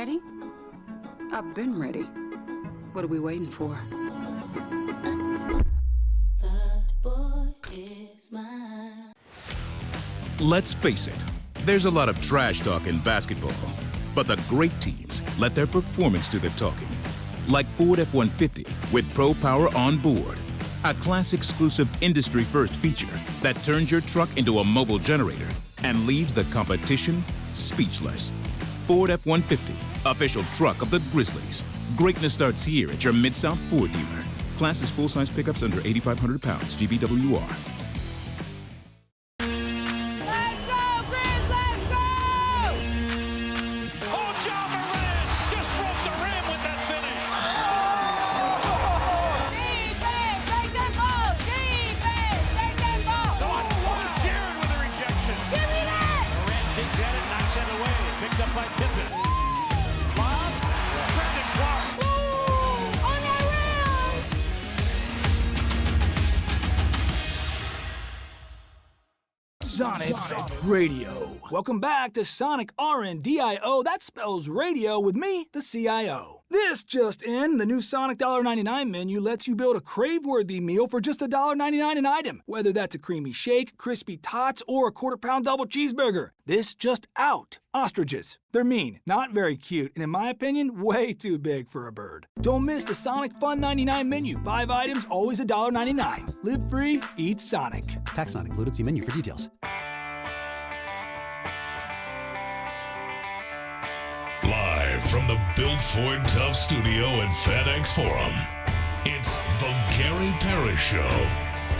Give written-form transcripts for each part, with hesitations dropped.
ready? I've been ready. What are we waiting for? The boy is mine. Let's face it, there's a lot of trash talk in basketball, but the great teams let their performance do the talking. Like Ford F-150 with Pro Power on board, a class-exclusive industry-first feature that turns your truck into a mobile generator and leaves the competition speechless. Ford F-150, official truck of the Grizzlies. Greatness starts here at your Mid-South Ford dealer. Class is full-size pickups under 8,500 pounds, GVWR. Sonic Radio. Welcome back to Sonic RNDIO. That spells radio with me, the CIO. This just in, the new Sonic $1.99 menu lets you build a crave-worthy meal for just $1.99 an item, whether that's a creamy shake, crispy tots, or a quarter-pound double cheeseburger. This just out. Ostriches. They're mean, not very cute, and in my opinion, way too big for a bird. Don't miss the Sonic Fun 99 menu. 5 items, always $1.99. Live free, eat Sonic. Tax not included. See menu for details. Live from the Built Ford Tough studio at FedEx Forum, it's the Gary Parrish Show,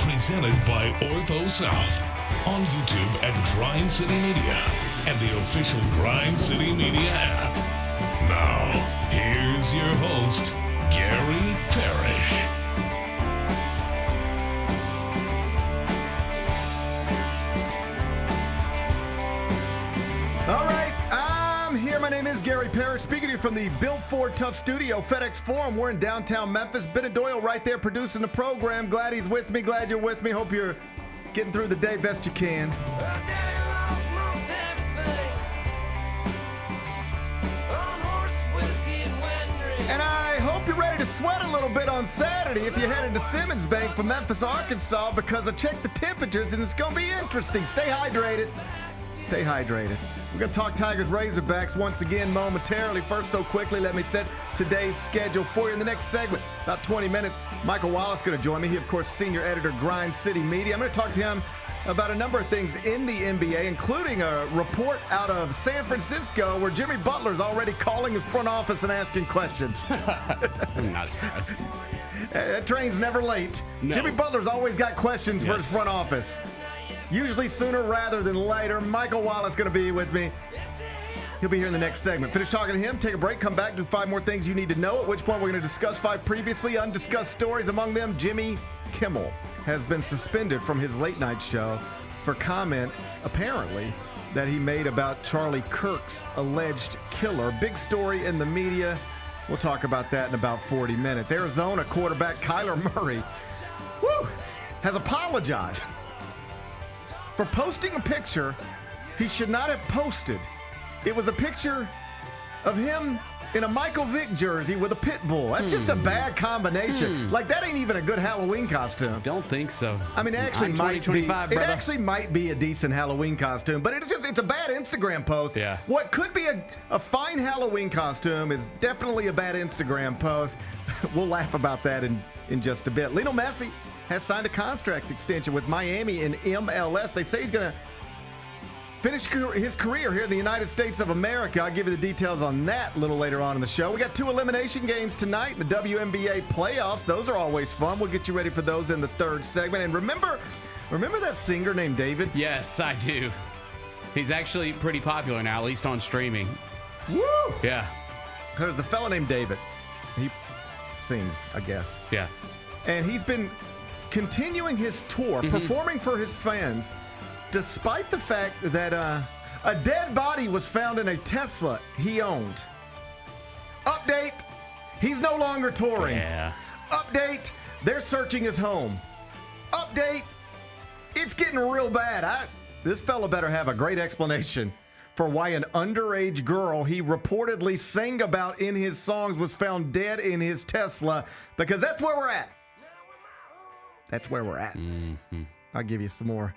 presented by Ortho South, on YouTube at Grind City Media and the official Grind City Media app. Now, here's your host, Gary Parrish. All right, I'm here. My name is Gary Parrish, speaking to you from the Built Ford Tough studio, FedEx Forum. We're in downtown Memphis. Ben and Doyle right there producing the program. Glad he's with me. Glad you're with me. Hope you're getting through the day best you can. And I hope you're ready to sweat a little bit on Saturday if you're headed to Simmons Bank from Memphis, Arkansas, because I checked the temperatures and it's going to be interesting. Stay hydrated. Stay hydrated. We're going to talk Tigers Razorbacks once again momentarily. First, though, quickly, let me set today's schedule for you. In the next segment, about 20 minutes, Michael Wallace is going to join me. He, of course, senior editor, Grind City Media. I'm going to talk to him about a number of things in the NBA, including a report out of San Francisco where Jimmy Butler's already calling his front office and asking questions. I'm not surprised. That train's never late. No. Jimmy Butler's always got questions for his front office. Usually sooner rather than later. Michael Wallace going to be with me. He'll be here in the next segment. Finish talking to him, take a break, come back, do 5 more things you need to know, at which point we're going to discuss 5 previously undiscussed stories. Among them, Jimmy Kimmel has been suspended from his late night show for comments, apparently, that he made about Charlie Kirk's alleged killer. Big story in the media. We'll talk about that in about 40 minutes. Arizona quarterback Kyler Murray has apologized for posting a picture he should not have posted. It was a picture of him in a Michael Vick jersey with a pit bull. That's just a bad combination. Like, that ain't even a good Halloween costume. Don't think so. I mean, it actually might be a decent Halloween costume, but it's a bad Instagram post. Yeah. What could be a fine Halloween costume is definitely a bad Instagram post. We'll laugh about that in just a bit. Lionel Messi has signed a contract extension with Miami in MLS. They say he's going to finish his career here in the United States of America. I'll give you the details on that a little later on in the show. We got 2 elimination games tonight, the WNBA playoffs. Those are always fun. We'll get you ready for those in the 3rd segment. And remember that singer named David? Yes, I do. He's actually pretty popular now, at least on streaming. Woo! Yeah. There's a fellow named David. He sings, I guess. Yeah. And he's been continuing his tour, performing for his fans, despite the fact that a dead body was found in a Tesla he owned. Update, he's no longer touring. Yeah. Update, they're searching his home. Update, it's getting real bad. This fella better have a great explanation for why an underage girl he reportedly sang about in his songs was found dead in his Tesla, because that's where we're at. That's where we're at. Mm-hmm. I'll give you some more.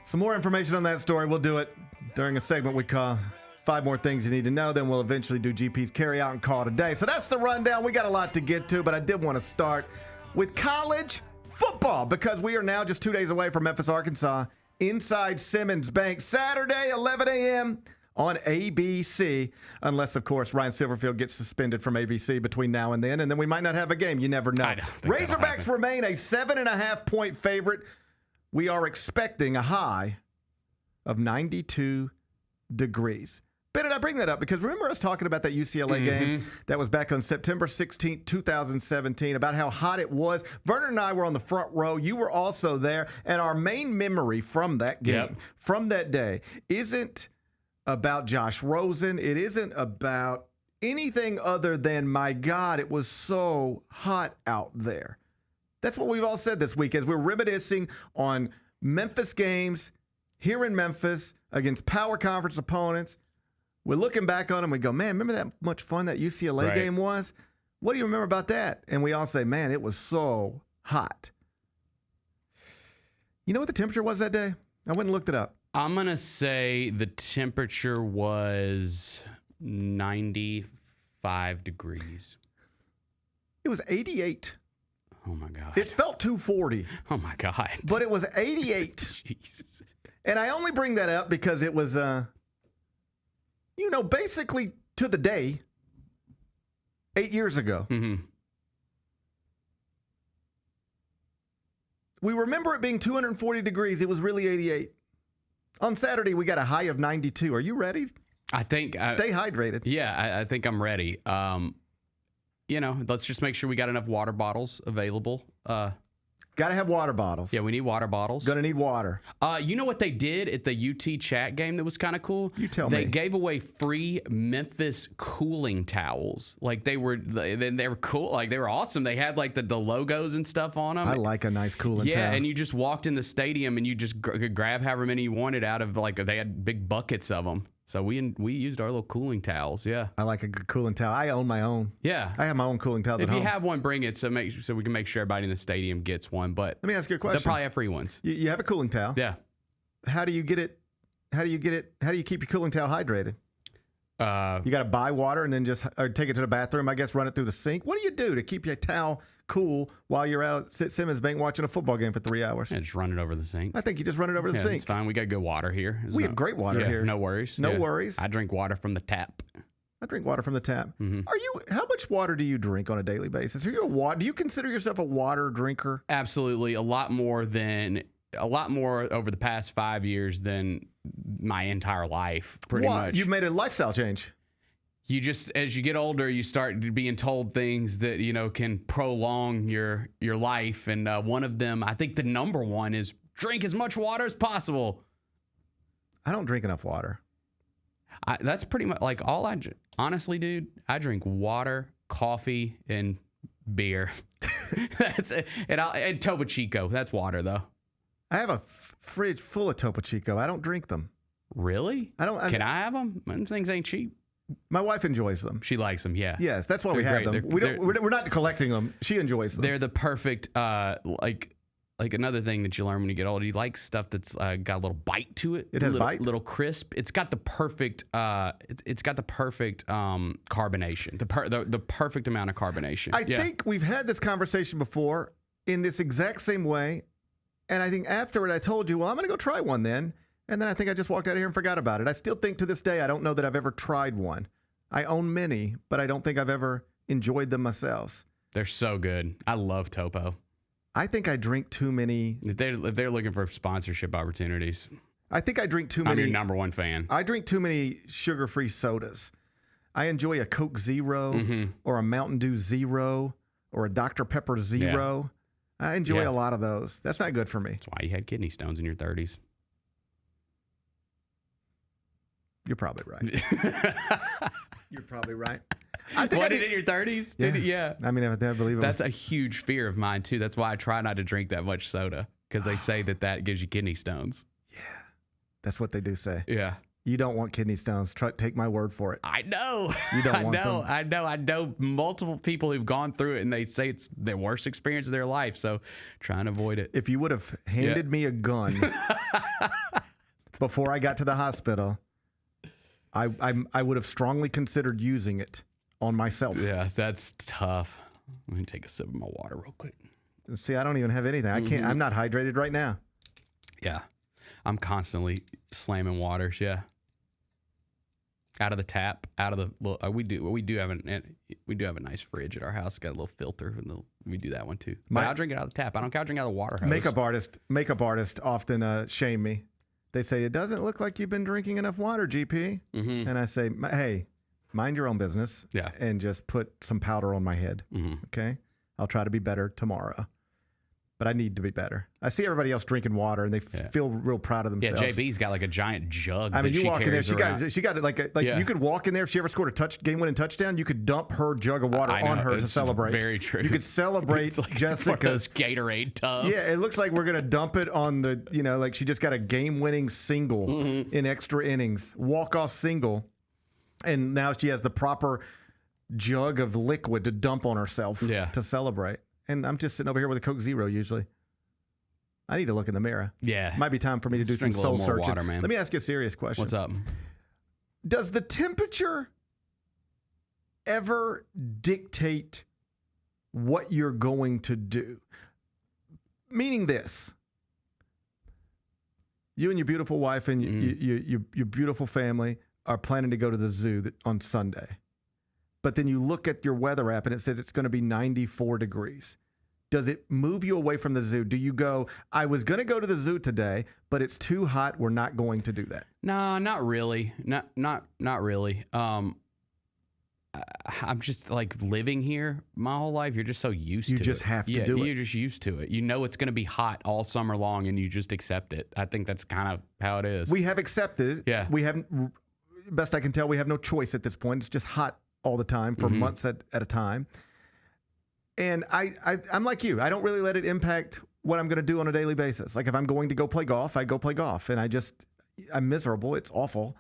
Some more information on that story. We'll do it during a segment we call 5 More Things You Need to Know. Then we'll eventually do GP's carry out and call it a day. So that's the rundown. We got a lot to get to, but I did want to start with college football, because we are now just 2 days away from Memphis, Arkansas, inside Simmons Bank, Saturday, 11 a.m. on ABC, unless, of course, Ryan Silverfield gets suspended from ABC between now and then we might not have a game. You never know. I don't think Razorbacks remain a 7.5-point favorite. We are expecting a high of 92 degrees. Bennett, I bring that up because remember us talking about that UCLA game that was back on September 16th, 2017, about how hot it was. Vernon and I were on the front row. You were also there. And our main memory from that game, from that day, isn't about Josh Rosen. It isn't about anything other than, my God, it was so hot out there. That's what we've all said this week as we're reminiscing on Memphis games here in Memphis against power conference opponents. We're looking back on them. We go, man, remember that much fun that UCLA game was? What do you remember about that? And we all say, man, it was so hot. You know what the temperature was that day? I went and looked it up. I'm going to say the temperature was 95 degrees. It was 88. Oh, my God. It felt 240. Oh, my God. But it was 88. Jesus. And I only bring that up because it was, basically to the day, 8 years ago. Mm-hmm. We remember it being 240 degrees. It was really 88. On Saturday, we got a high of 92. Are you ready? I think... Stay hydrated. Yeah, I think I'm ready. Let's just make sure we got enough water bottles available. Got to have water bottles. Yeah, we need water bottles. Going to need water. You know what they did at the UT chat game that was kind of cool? You tell me. They gave away free Memphis cooling towels. Like they were cool. Like they were awesome. They had like the logos and stuff on them. I like a nice cooling towel. Yeah, and you just walked in the stadium and you just could grab however many you wanted out of they had big buckets of them. So we used our little cooling towels. Yeah, I like a good cooling towel. I own my own. Yeah, I have my own cooling towels. If at home. you have one, bring it so we can make sure everybody in the stadium gets one. But let me ask you a question. They'll probably have free ones. You have a cooling towel. Yeah. How do you get it? How do you keep your cooling towel hydrated? You got to buy water and then or take it to the bathroom. I guess run it through the sink. What do you do to keep your towel cool while you're out at Simmons Bank watching a football game for 3 hours? Yeah, just run it over the sink. I think you just run it over the sink. It's fine. We got good water here. We have great water here. No worries. No worries. I drink water from the tap. I drink water from the tap. Mm-hmm. How much water do you drink on a daily basis? Do you consider yourself a water drinker? Absolutely. A lot more over the past 5 years than my entire life, pretty much. You've made a lifestyle change. You just, as you get older, you start being told things that, can prolong your life. And one of them, I think the number one is drink as much water as possible. I don't drink enough water. That's pretty much like all honestly, dude, I drink water, coffee, and beer. That's it. And Topo Chico. That's water, though. I have a fridge full of Topo Chico. I don't drink them. Really? Can I have them? Those things ain't cheap. My wife enjoys them. She likes them, yeah. Yes, that's why we have them. We're not collecting them. She enjoys them. They're the perfect, like another thing that you learn when you get older. You like stuff that's got a little bite to it. It has bite? Little crisp. It's got the perfect, carbonation. The perfect amount of carbonation. I think we've had this conversation before in this exact same way. And I think afterward I told you, well, I'm going to go try one then. And then I think I just walked out of here and forgot about it. I still think to this day, I don't know that I've ever tried one. I own many, but I don't think I've ever enjoyed them myself. They're so good. I love Topo. I think I drink too many. If they're looking for sponsorship opportunities, I think I drink too many. I'm your number one fan. I drink too many sugar-free sodas. I enjoy a Coke Zero or a Mountain Dew Zero or a Dr. Pepper Zero. Yeah. I enjoy a lot of those. That's not good for me. That's why you had kidney stones in your 30s. You're probably right. You're probably right. I think in your 30s? Yeah. I mean, I believe it. That's a huge fear of mine, too. That's why I try not to drink that much soda. because they say that gives you kidney stones. That's what they do say. Yeah. You don't want kidney stones. Take my word for it. I know. You don't want them. I know multiple people who've gone through it, and they say it's their worst experience of their life. So try and avoid it. If you would have handed me a gun before I got to the hospital, I would have strongly considered using it on myself. Yeah, that's tough. Let me take a sip of my water real quick. See, I don't even have anything. I can't. I'm not hydrated right now. Yeah, I'm constantly slamming waters. Yeah. Out of the tap, out of the we do have a nice fridge at our house. It's got a little filter, and we do that one too. But I'll drink it out of the tap. I don't care. I'll drink out of the water hose. Makeup artists often shame me. They say it doesn't look like you've been drinking enough water, GP. Mm-hmm. And I say, hey, mind your own business. Yeah. And just put some powder on my head. Mm-hmm. Okay. I'll try to be better tomorrow. But I need to be better. I see everybody else drinking water, and they feel real proud of themselves. Yeah, JB's got like a giant jug. I mean, that you walk in there. She got it Yeah. you could walk in there. If she ever scored a game-winning touchdown, you could dump her jug of water on her to celebrate. Very true. You could celebrate it's like Jessica's Gatorade tubs. Yeah, it looks like we're gonna dump it on the like she just got a game-winning single in extra innings, walk-off single, and now she has the proper jug of liquid to dump on herself to celebrate. And I'm just sitting over here with a Coke Zero usually. I need to look in the mirror. Yeah. Might be time for me to do some soul searching. Water, man. Let me ask you a serious question. What's up? Does the temperature ever dictate what you're going to do? Meaning this. You and your beautiful wife and your beautiful family are planning to go to the zoo on Sunday. But then you look at your weather app and it says it's going to be 94 degrees. Does it move you away from the zoo? Do you go, I was going to go to the zoo today, but it's too hot. We're not going to do that. No, not really. Not really. I'm just like living here my whole life. You're just so used to it. You just have to do it. You're just used to it. You know it's going to be hot all summer long, and you just accept it. I think that's kind of how it is. We have accepted it. Yeah. We haven't, best I can tell, we have no choice at this point. It's just hot all the time for months at a time. And I'm like you. I don't really let it impact what I'm going to do on a daily basis. Like if I'm going to go play golf, I go play golf. And I'm miserable. It's awful.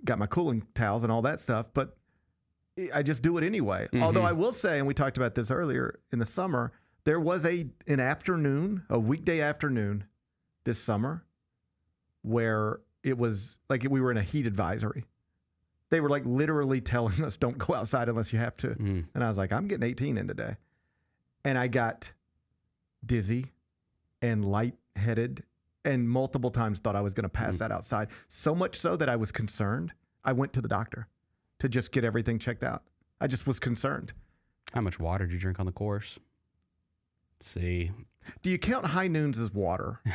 Got my cooling towels and all that stuff. But I just do it anyway. Although I will say, and we talked about this earlier in the summer, there was an afternoon, a weekday afternoon this summer where it was like we were in a heat advisory. They were like literally telling us, don't go outside unless you have to. And I was like, I'm getting 18 in today. And I got dizzy and lightheaded and multiple times thought I was going to pass that outside. So much so that I was concerned. I went to the doctor to just get everything checked out. I just was concerned. How much water did you drink on the course? See. Do you count high noons as water? I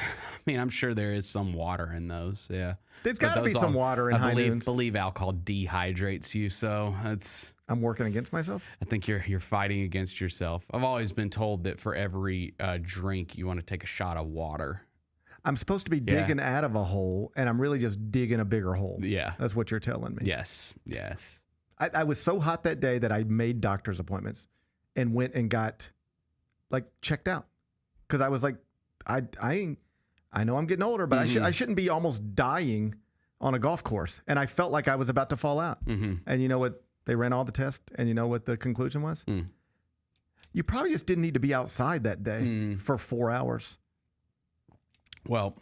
mean, I'm sure there is some water in those. Yeah. There's got to be some water in high noons. I believe alcohol dehydrates you, so I'm working against myself? I think you're fighting against yourself. I've always been told that for every drink, you want to take a shot of water. I'm supposed to be digging out of a hole, and I'm really just digging a bigger hole. Yeah. That's what you're telling me. Yes. I was so hot that day that I made doctor's appointments and went and got checked out. Because I was like, I know I'm getting older, but I shouldn't be almost dying on a golf course. And I felt like I was about to fall out. And you know what? They ran all the tests, and you know what the conclusion was? You probably just didn't need to be outside that day for 4 hours. Well,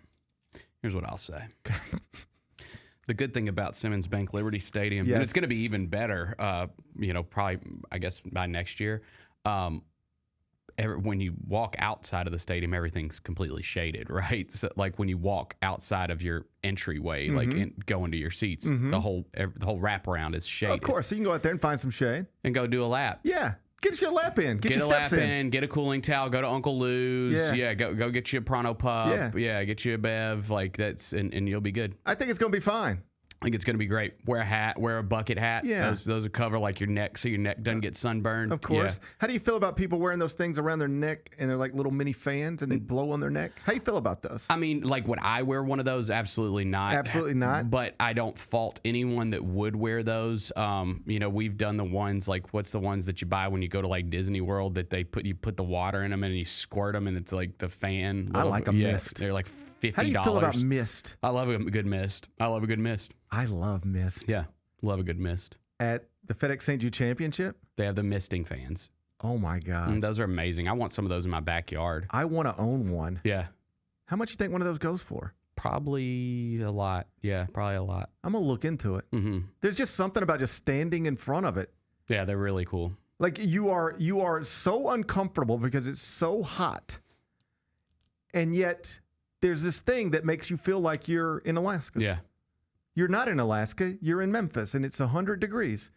here's what I'll say. The good thing about Simmons Bank Liberty Stadium, and it's going to be even better, probably, I guess, by next year. When you walk outside of the stadium, everything's completely shaded, right? So, like when you walk outside of your entryway, go into your seats, the whole wraparound is shaded. Of course, so you can go out there and find some shade and go do a lap. Yeah, get your lap in, get your a steps lap in, get a cooling towel, go to Uncle Lou's, go get you a Pronto Pup, get you a Bev, and you'll be good. I think it's gonna be fine. I think it's going to be great. Wear a hat, wear a bucket hat. Yeah. Those will cover like your neck so your neck doesn't get sunburned. Of course. Yeah. How do you feel about people wearing those things around their neck and they're like little mini fans and they blow on their neck? How do you feel about those? I mean, like, would I wear one of those? Absolutely not. Absolutely not. But I don't fault anyone that would wear those. We've done the ones like, what's the ones that you buy when you go to like Disney World that you put the water in them and you squirt them and it's like the fan. I like a mist. They're like $50. How do you feel about mist? I love a good mist. I love a good mist. I love mist. Yeah, love a good mist. At the FedEx St. Jude Championship? They have the misting fans. Oh, my God. Those are amazing. I want some of those in my backyard. I want to own one. Yeah. How much do you think one of those goes for? Probably a lot. Yeah, probably a lot. I'm going to look into it. Mm-hmm. There's just something about just standing in front of it. Yeah, they're really cool. Like you are so uncomfortable because it's so hot. And yet there's this thing that makes you feel like you're in Alaska. Yeah. You're not in Alaska. You're in Memphis, and it's 100 degrees.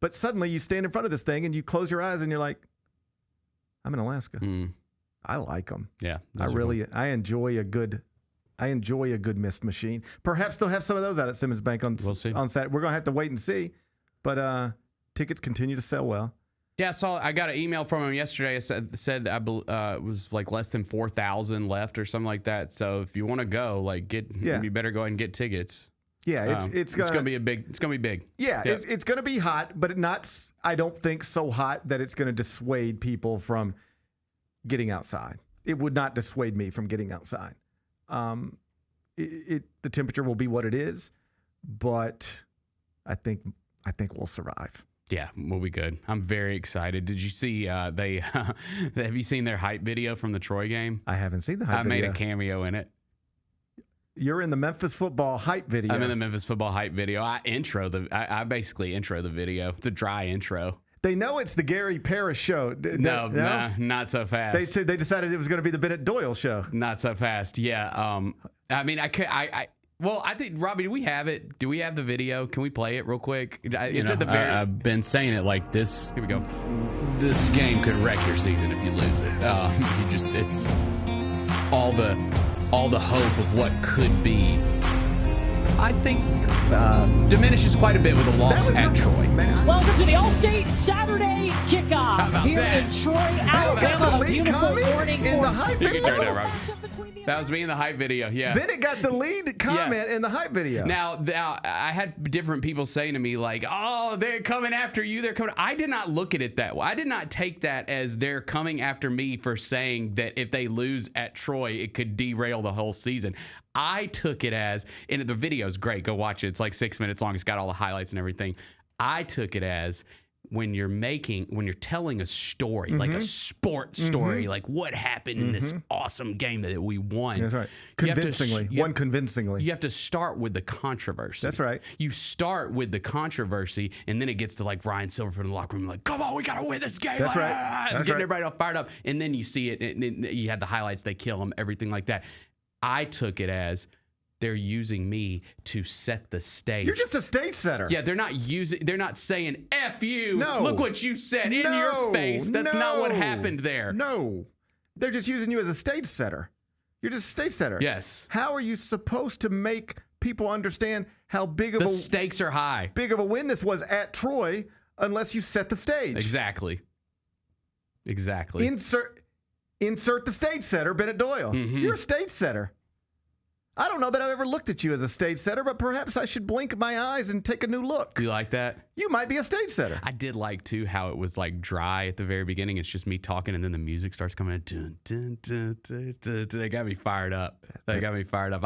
But suddenly you stand in front of this thing, and you close your eyes, and you're like, I'm in Alaska. I like them. Yeah. I enjoy a good mist machine. Perhaps they'll have some of those out at Simmons Bank on Saturday. We're going to have to wait and see. But tickets continue to sell well. Yeah, I got an email from him yesterday. It said it was like less than 4,000 left or something like that. So if you want to go, you better go ahead and get tickets. Yeah, it's gonna be big. Yeah, yep. It's gonna be hot, but not. I don't think so hot that it's gonna dissuade people from getting outside. It would not dissuade me from getting outside. The temperature will be what it is, but I think we'll survive. Yeah, we'll be good. I'm very excited. Did you see have you seen their hype video from the Troy game? I haven't seen the hype video. I made a cameo in it. You're in the Memphis football hype video. I'm in the Memphis football hype video. I basically intro the video. It's a dry intro. They know it's the Gary Parrish show. No, not so fast. They decided it was going to be the Bennett Doyle show. Not so fast. Yeah. I mean, Well, I think, Robbie, do we have it? Do we have the video? Can we play it real quick? It's at the very. I've been saying it like this. Here we go. This game could wreck your season if you lose it. It's all the hope of what could be. I think diminishes quite a bit with a loss at Troy. Welcome to the All-State Saturday kickoff here in Troy, Alabama. A beautiful morning in the hype video. That was me in the hype video, yeah. Then it got the lead comment in the hype video. Now, I had different people saying to me, like, oh, they're coming after you. They're coming. I did not look at it that way. I did not take that as they're coming after me for saying that if they lose at Troy, it could derail the whole season. I took it as, and the video's great. Go watch it. It's like 6 minutes long. It's got all the highlights and everything. I took it as when you're telling a story, like a sports story, like what happened in this awesome game that we won. That's right. Convincingly. Convincingly. You have to start with the controversy. That's right. You start with the controversy, and then it gets to like Ryan Silverford in the locker room, like, come on, we got to win this game. That's right. That's getting everybody all fired up. And then you see it, and you have the highlights, they kill them, everything like that. I took it as they're using me to set the stage. You're just a stage setter. Yeah, they're not saying F you. No. Look what you said in your face. That's not what happened there. No. They're just using you as a stage setter. You're just a stage setter. Yes. How are you supposed to make people understand how big of the stakes are high. Big of a win this was at Troy unless you set the stage? Exactly. Insert the stage setter, Bennett Doyle. You're a stage setter. I don't know that I've ever looked at you as a stage setter, but perhaps I should blink my eyes and take a new look. You like that? You might be a stage setter. I did like, too, how it was like dry at the very beginning. It's just me talking, and then the music starts coming in. Dun, dun, dun, dun, dun, dun. They got me fired up. I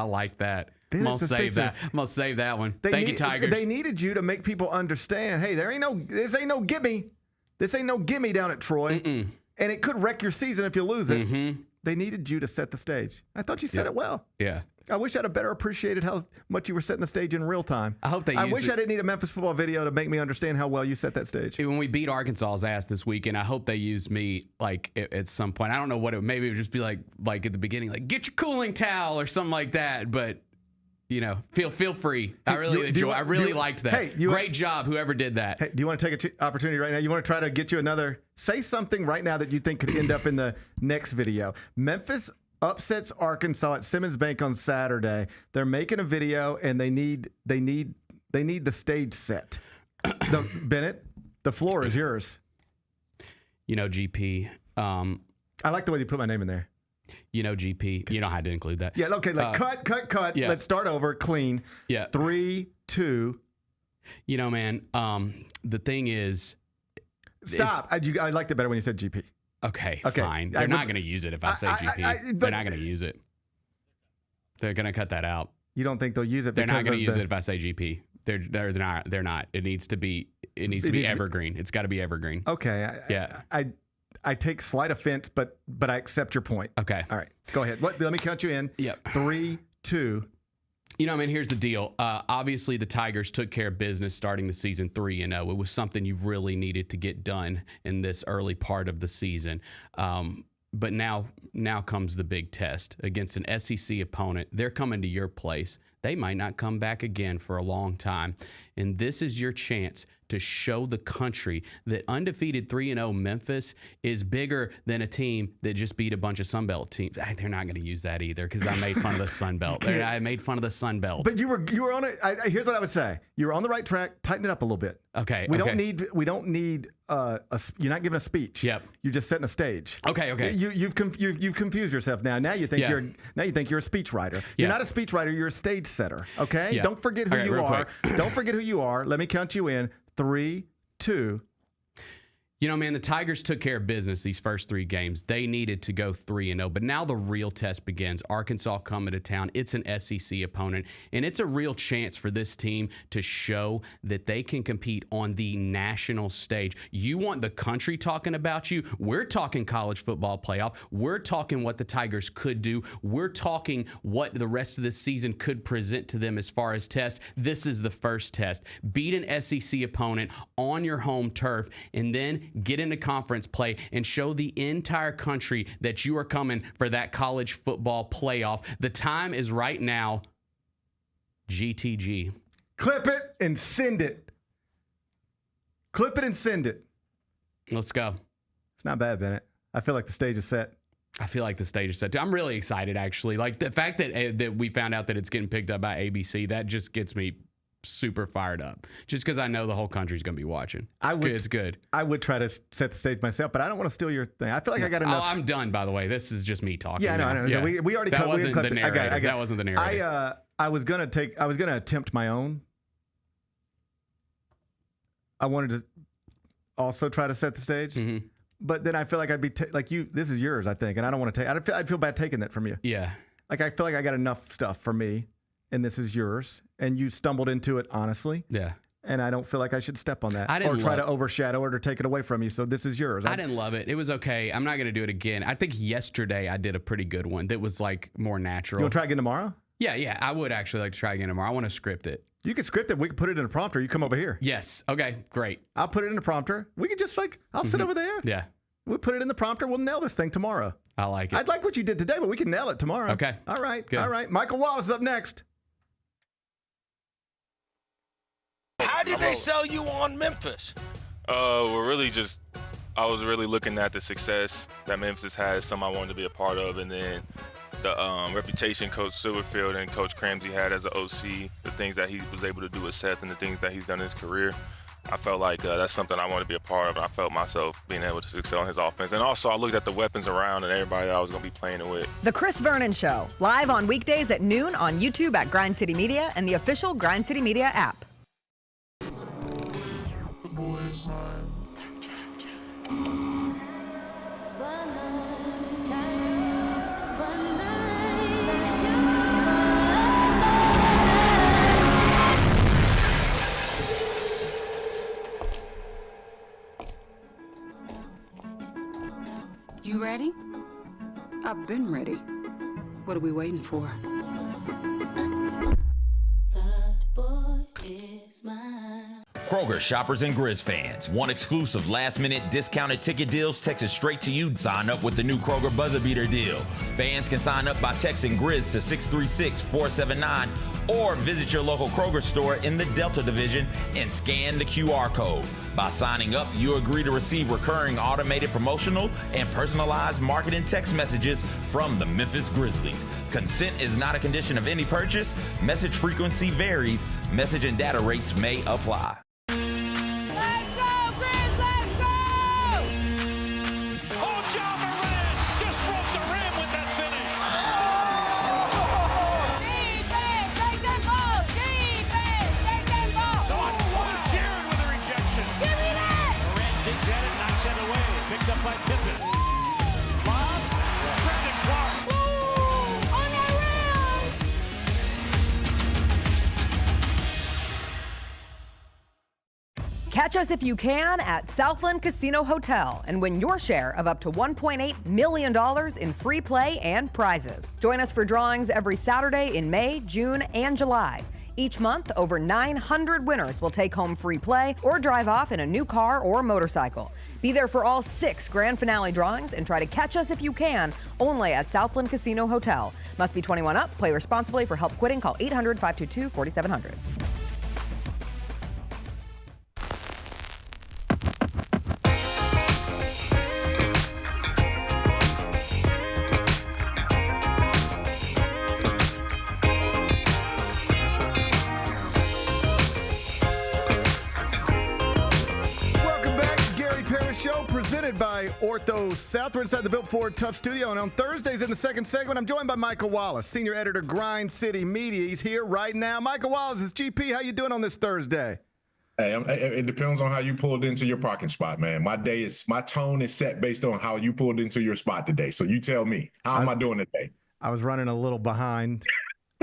like that. I'm going to save that. I'm going to save that one. Thank you, Tigers. They needed you to make people understand, hey, this ain't no gimme. This ain't no gimme down at Troy. And it could wreck your season if you lose it. They needed you to set the stage. I thought you said it well. Yeah. I wish I'd have better appreciated how much you were setting the stage in real time. I wish I didn't need a Memphis football video to make me understand how well you set that stage. When we beat Arkansas's ass this weekend, I hope they used me like at some point. I don't know what maybe it would just be like at the beginning, like get your cooling towel or something like that. But feel free. I really liked that. Hey, great job, whoever did that. Hey, do you want to take an opportunity right now? You want to try to get you say something right now that you think could end up in the next video. Memphis upsets Arkansas at Simmons Bank on Saturday. They're making a video, and they need They need the stage set. Bennett, the floor is yours. GP. I like the way you put my name in there. GP. You know how to include that. Yeah, okay, cut. Yeah. Let's start over, clean. Yeah. 3, 2. Man, the thing is... Stop. I liked it better when you said GP. Okay, fine. They're not going to use it if I say GP. They're not going to use it. They're going to cut that out. You don't think they'll use it? They're not going to use it if I say GP. They're not. It needs to be evergreen. It's got to be evergreen. Okay. I take slight offense, but I accept your point. Okay. All right. Go ahead. Let me count you in. Yep. 3, 2. Here's the deal. Obviously, the Tigers took care of business starting the season 3-0. It was something you really needed to get done in this early part of the season. But now comes the big test against an SEC opponent. They're coming to your place. They might not come back again for a long time. And this is your chance to show the country that undefeated 3-0 Memphis is bigger than a team that just beat a bunch of Sun Belt teams. They're not going to use that either because I made fun of the Sun Belt. I made fun of the Sun Belt. But you were on it. Here's what I would say. You were on the right track. Tighten it up a little bit. Okay. We don't need. You're not giving a speech. Yep. You're just setting a stage. Okay. You've confused yourself now. Now you think you're a speech writer. You're not a speech writer. You're a stage setter. Okay. Yeah. Don't forget who you are. Don't forget who you are. Let me count you in. 3, 2. The Tigers took care of business these first 3 games. They needed to go 3-0, but now the real test begins. Arkansas coming to town. It's an SEC opponent, and it's a real chance for this team to show that they can compete on the national stage. You want the country talking about you? We're talking college football playoff. We're talking what the Tigers could do. We're talking what the rest of this season could present to them as far as test. This is the first test. Beat an SEC opponent on your home turf, and then get into conference play and show the entire country that you are coming for that college football playoff. The time is right now. GTG. Clip it and send it. Clip it and send it. Let's go. It's not bad, Bennett. I feel like the stage is set. I feel like the stage is set too. I'm really excited, actually. Like the fact that we found out that it's getting picked up by ABC, that just gets me super fired up just because I know the whole country's going to be watching. It's good. I would try to set the stage myself, but I don't want to steal your thing. I feel like I got enough. Oh, I'm done, by the way. This is just me talking. Yeah, I know. Yeah. We already that wasn't the narrative. That wasn't the narrative. I was going to attempt my own. I wanted to also try to set the stage. Mm-hmm. But then I feel like I'd be like you. This is yours, I think, and I don't want to take. I'd feel bad taking that from you. Yeah. Like I feel like I got enough stuff for me, and this is yours, and you stumbled into it honestly. Yeah. And I don't feel like I should step on that or try to overshadow it or take it away from you. So this is yours. I didn't love it. It was okay. I'm not going to do it again. I think yesterday I did a pretty good one that was like more natural. You want to try again tomorrow? Yeah. I would actually like to try again tomorrow. I want to script it. You can script it. We can put it in a prompter. You come over here. Yes. Okay. Great. I'll put it in a prompter. We could just I'll sit over there. Yeah. We'll put it in the prompter. We'll nail this thing tomorrow. I like it. I'd like what you did today, but we can nail it tomorrow. Okay. All right. Good. All right. Michael Wallace is up next. How did they sell you on Memphis? We're really just, I was really looking at the success that Memphis had, something I wanted to be a part of, and then the reputation Coach Silverfield and Coach Cramsey had as an OC, the things that he was able to do with Seth and the things that he's done in his career. I felt like that's something I wanted to be a part of, and I felt myself being able to excel in his offense. And also, I looked at the weapons around and everybody that I was going to be playing it with. The Chris Vernon Show, live on weekdays at noon on YouTube at Grind City Media and the official Grind City Media app. You ready? I've been ready. What are we waiting for? The boy is mine. Kroger shoppers and Grizz fans. Want exclusive last-minute discounted ticket deals texted straight to you? Sign up with the new Kroger Buzzer Beater deal. Fans can sign up by texting Grizz to 636-479 or visit your local Kroger store in the Delta Division and scan the QR code. By signing up, you agree to receive recurring automated promotional and personalized marketing text messages from the Memphis Grizzlies. Consent is not a condition of any purchase. Message frequency varies. Message and data rates may apply. Let's go, Grizz! Let's go! Oh, John Moran just broke the rim with that finish. Defense, take that ball! Defense, take that ball! So on Jared with a rejection. Give me that! Moran digs at it, knocks it away. Picked up by Pippen. Bob, Brandon Clark. Ooh, on that rim! Catch us if you can at Southland Casino Hotel and win your share of up to $1.8 million in free play and prizes. Join us for drawings every Saturday in May, June, and July. Each month, over 900 winners will take home free play or drive off in a new car or motorcycle. Be there for all 6 grand finale drawings and try to catch us if you can, only at Southland Casino Hotel. Must be 21 up. Play responsibly. For help quitting, call 800-522-4700. Show presented by Ortho South. We're inside the Built Ford Tough Studio, and on Thursdays in the second segment, I'm joined by Michael Wallace, senior editor, Grind City Media. He's here right now. Michael Wallace is GP. How you doing on this Thursday? Hey, it depends on how you pulled into your parking spot, man. My tone is set based on how you pulled into your spot today. So you tell me, how am I doing today? I was running a little behind.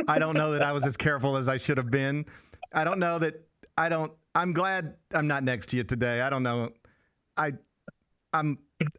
I don't know that I was as careful as I should have been. I'm glad I'm not next to you today. I don't know. I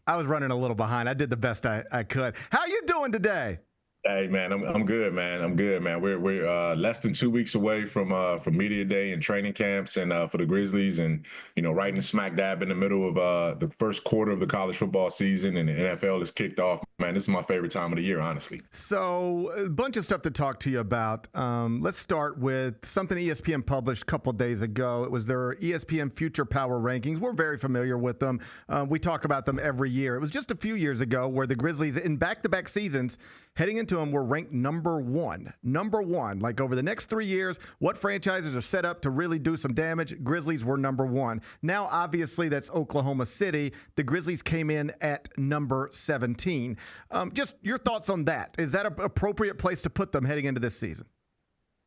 was running a little behind. I did the best I could. How you doing today? Hey man, I'm good, man. I'm good, man. We're less than 2 weeks away from media day and training camps, and for the Grizzlies, and right in the smack dab in the middle of the first quarter of the college football season, and the NFL is kicked off. Man, this is my favorite time of the year, honestly. So a bunch of stuff to talk to you about. Let's start with something ESPN published a couple days ago. It was their ESPN Future Power Rankings. We're very familiar with them. We talk about them every year. It was just a few years ago where the Grizzlies, in back-to-back seasons, heading into them, were ranked number one. Like over the next 3 years, what franchises are set up to really do some damage? Grizzlies were number one. Now, obviously, that's Oklahoma City. The Grizzlies came in at number 17. Just your thoughts on that. Is that an appropriate place to put them heading into this season?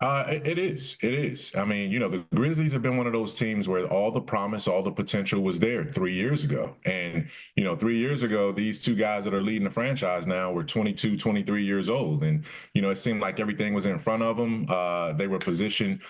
It is. I mean, the Grizzlies have been one of those teams where all the promise, all the potential was there 3 years ago. And, 3 years ago, these two guys that are leading the franchise now were 22, 23 years old. And, it seemed like everything was in front of them. They were positioned,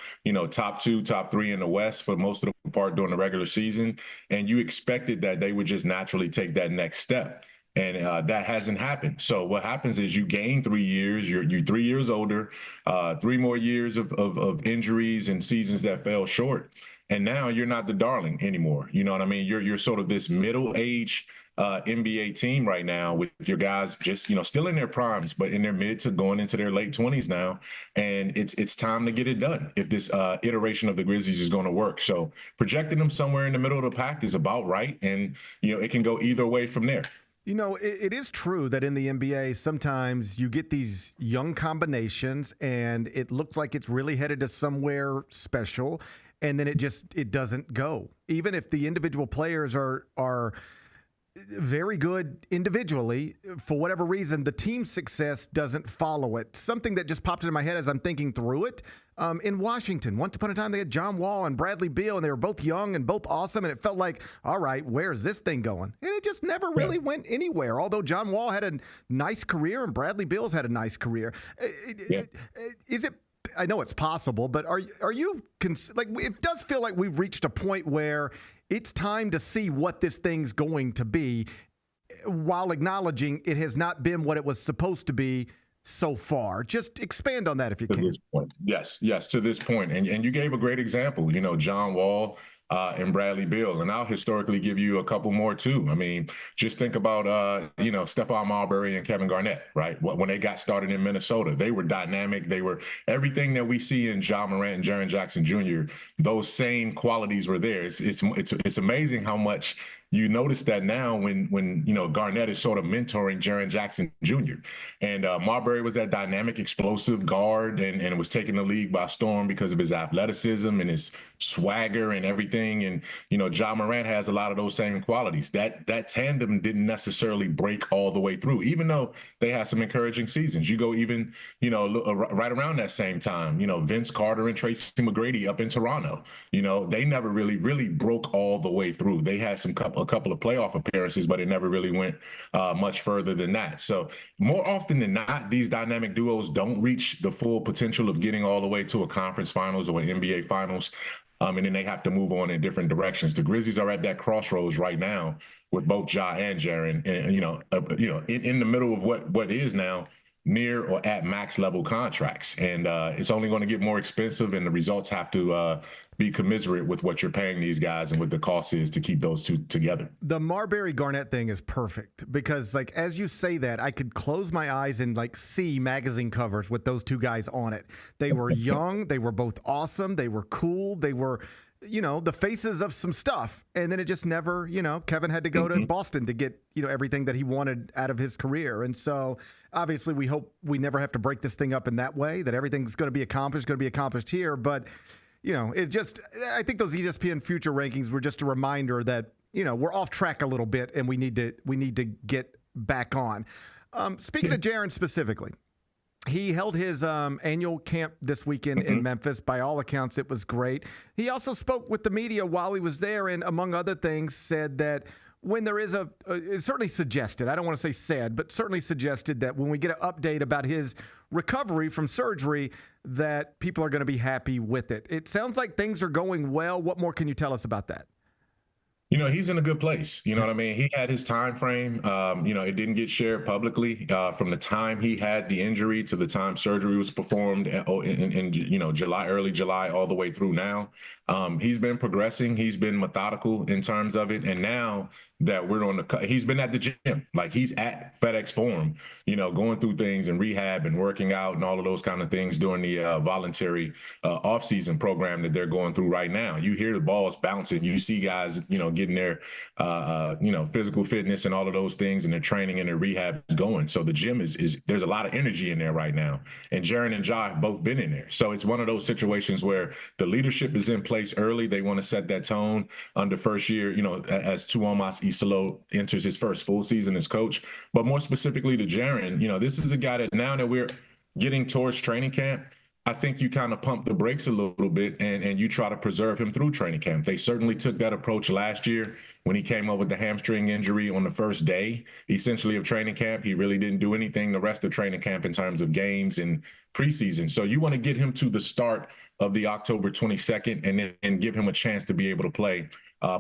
top 2, top 3 in the West for most of the part during the regular season. And you expected that they would just naturally take that next step. And that hasn't happened. So what happens is you gain 3 years, you're 3 years older, 3 more years of injuries and seasons that fell short. And now you're not the darling anymore. You know what I mean? You're sort of this middle-aged NBA team right now with your guys just, still in their primes, but in their mid to going into their late 20s now. And it's time to get it done if this iteration of the Grizzlies is going to work. So projecting them somewhere in the middle of the pack is about right. And, it can go either way from there. It is true that in the NBA, sometimes you get these young combinations and it looks like it's really headed to somewhere special, and then it doesn't go. Even if the individual players are very good individually, for whatever reason, the team's success doesn't follow it. Something that just popped into my head as I'm thinking through it. In Washington, once upon a time, they had John Wall and Bradley Beal, and they were both young and both awesome, and it felt like, all right, where's this thing going? And it just never really went anywhere, although John Wall had a nice career and Bradley Beal's had a nice career. Is it – I know it's possible, but are you – it does feel like we've reached a point where it's time to see what this thing's going to be, while acknowledging it has not been what it was supposed to be so far. Just expand on that if you can. To this point. Yes, to this point. And you gave a great example. John Wall, and Bradley Beal. And I'll historically give you a couple more too. I mean, just think about, Stephon Marbury and Kevin Garnett, right? When they got started in Minnesota, they were dynamic. They were everything that we see in Ja Morant and Jaren Jackson Jr. Those same qualities were there. It's amazing how much you notice that now when Garnett is sort of mentoring Jaren Jackson Jr. And Marbury was that dynamic, explosive guard and was taking the league by storm because of his athleticism and his swagger and everything. And, Ja Morant has a lot of those same qualities. That tandem didn't necessarily break all the way through, even though they had some encouraging seasons. You go even, right around that same time, Vince Carter and Tracy McGrady up in Toronto, they never really broke all the way through. They had a couple of playoff appearances, but it never really went much further than that. So more often than not, these dynamic duos don't reach the full potential of getting all the way to a conference finals or an NBA finals. And then they have to move on in different directions. The Grizzlies are at that crossroads right now with both Ja and Jaren, and in the middle of what is now near or at max level contracts. And it's only going to get more expensive, and the results have to be commiserate with what you're paying these guys and what the cost is to keep those two together. The Marbury Garnett thing is perfect because, as you say that, I could close my eyes and see magazine covers with those two guys on it. They were young. They were both awesome. They were cool. They were, the faces of some stuff. And then it just never, Kevin had to go to Boston to get, everything that he wanted out of his career. And so obviously we hope we never have to break this thing up in that way, that everything's going to be accomplished here. But I think those ESPN future rankings were just a reminder that, we're off track a little bit and we need to get back on. Speaking of Jaren specifically, he held his annual camp this weekend in Memphis. By all accounts, it was great. He also spoke with the media while he was there and, among other things, said that when there is it certainly suggested, I don't want to say said, but certainly suggested that when we get an update about his recovery from surgery, that people are going to be happy with it. It sounds like things are going well. What more can you tell us about that? He's in a good place. You know what I mean? He had his time frame. It didn't get shared publicly from the time he had the injury to the time surgery was performed in July, early July, all the way through now. He's been progressing. He's been methodical in terms of it. And now that we're on he's been at the gym, he's at FedEx Forum, going through things and rehab and working out and all of those kind of things during the voluntary off-season program that they're going through right now. You hear the balls bouncing. You see guys, getting their, physical fitness and all of those things, and their training and their rehab is going. So the gym is there's a lot of energy in there right now. And Jaren and Ja have both been in there. So it's one of those situations where the leadership is in place early. They want to set that tone under first year, as Tuomas Isolo enters his first full season as coach. But more specifically to Jaren, this is a guy that now that we're getting towards training camp, I think you kind of pump the brakes a little bit and you try to preserve him through training camp. They certainly took that approach last year when he came up with the hamstring injury on the first day, essentially, of training camp. He really didn't do anything the rest of training camp in terms of games and preseason. So you want to get him to the start of the October 22nd and give him a chance to be able to play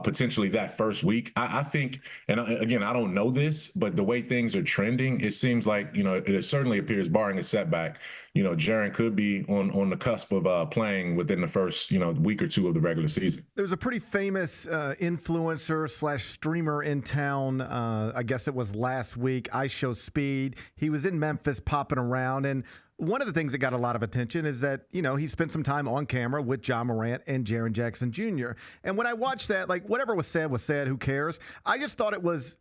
potentially that first week. I think, and again, I don't know this, but the way things are trending, it seems like, it certainly appears, barring a setback, Jaren could be on the cusp of playing within the first, week or two of the regular season. There was a pretty famous influencer / streamer in town. I guess it was last week. I Show Speed. He was in Memphis popping around, and one of the things that got a lot of attention is that, he spent some time on camera with Ja Morant and Jaren Jackson Jr. And when I watched that, whatever was said, who cares? I just thought it was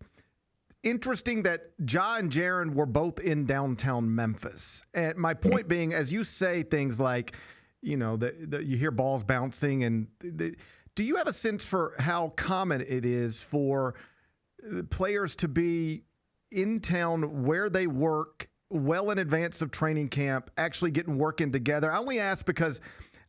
interesting that Ja and Jaren were both in downtown Memphis. And my point being, as you say things like, that you hear balls bouncing, and do you have a sense for how common it is for players to be in town where they work well in advance of training camp, actually working together? I only ask because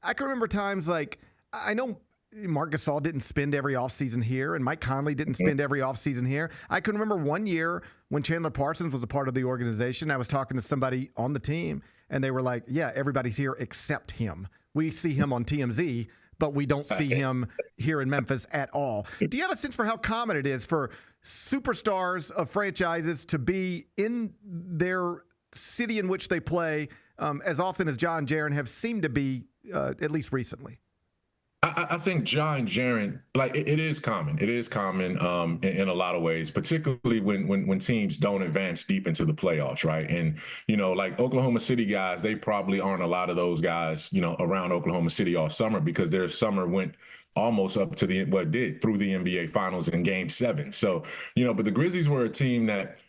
I can remember times I know Marc Gasol didn't spend every offseason here, and Mike Conley didn't spend every offseason here. I can remember one year when Chandler Parsons was a part of the organization, I was talking to somebody on the team, and they were like, yeah, everybody's here except him. We see him on TMZ, but we don't see him here in Memphis at all. Do you have a sense for how common it is for superstars of franchises to be in their city in which they play as often as Ja and Jaren have seemed to be, at least recently? I think Ja and Jaren, like it is common. It is common in a lot of ways, particularly when teams don't advance deep into the playoffs, right? And like Oklahoma City guys, they probably aren't a lot of those guys, around Oklahoma City all summer because their summer went almost up to through the NBA Finals in Game 7. So but the Grizzlies were a team that,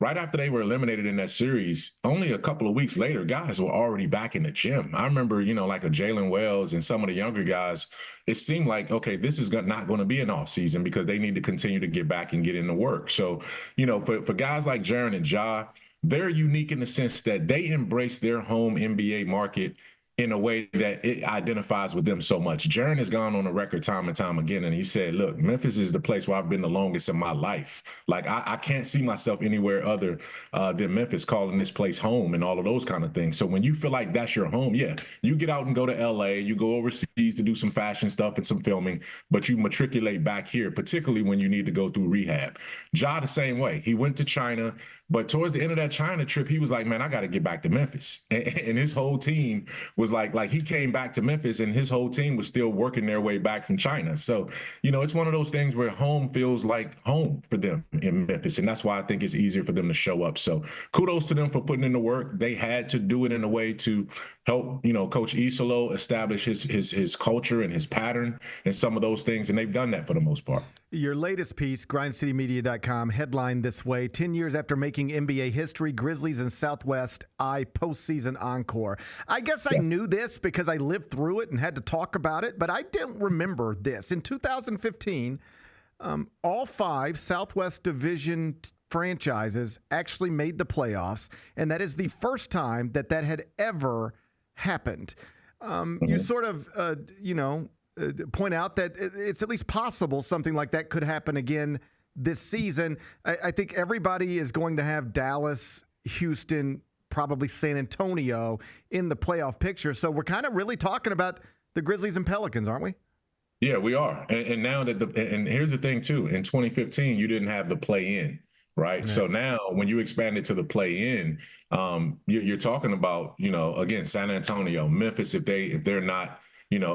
right after they were eliminated in that series, only a couple of weeks later, guys were already back in the gym. I remember, like a Jalen Wells and some of the younger guys, it seemed like, okay, this is not going to be an off season because they need to continue to get back and get into work. So, for guys like Jaren and Ja, they're unique in the sense that they embrace their home NBA market in a way that it identifies with them so much. Jaren has gone on the record time and time again, and he said, look, Memphis is the place where I've been the longest in my life. Like, I can't see myself anywhere other than Memphis, calling this place home and all of those kind of things. So when you feel like that's your home, yeah, you get out and go to LA, you go overseas to do some fashion stuff and some filming, but you matriculate back here, particularly when you need to go through rehab. Ja, the same way. He went to China, but towards the end of that China trip, he was like, man, I got to get back to Memphis. And his whole team was like he came back to Memphis and his whole team was still working their way back from China. So, it's one of those things where home feels like home for them in Memphis. And that's why I think it's easier for them to show up. So kudos to them for putting in the work. They had to do it in a way to help, Coach Isolo establish his culture and his pattern and some of those things. And they've done that for the most part. Your latest piece, grindcitymedia.com, headlined this way: 10 years after making NBA history, Grizzlies and Southwest eye postseason encore. I guess I knew this because I lived through it and had to talk about it, but I didn't remember this. In 2015, all 5 Southwest Division franchises actually made the playoffs, and that is the first time that had ever happened. You sort of, point out that it's at least possible something like that could happen again this season. I think everybody is going to have Dallas, Houston, probably San Antonio in the playoff picture. So we're kind of really talking about the Grizzlies and Pelicans, aren't we? Yeah, we are. And now that and here's the thing too, in 2015, you didn't have the play in. Right. Yeah. So now when you expand it to the play in, you're talking about, again, San Antonio, Memphis, if they're not,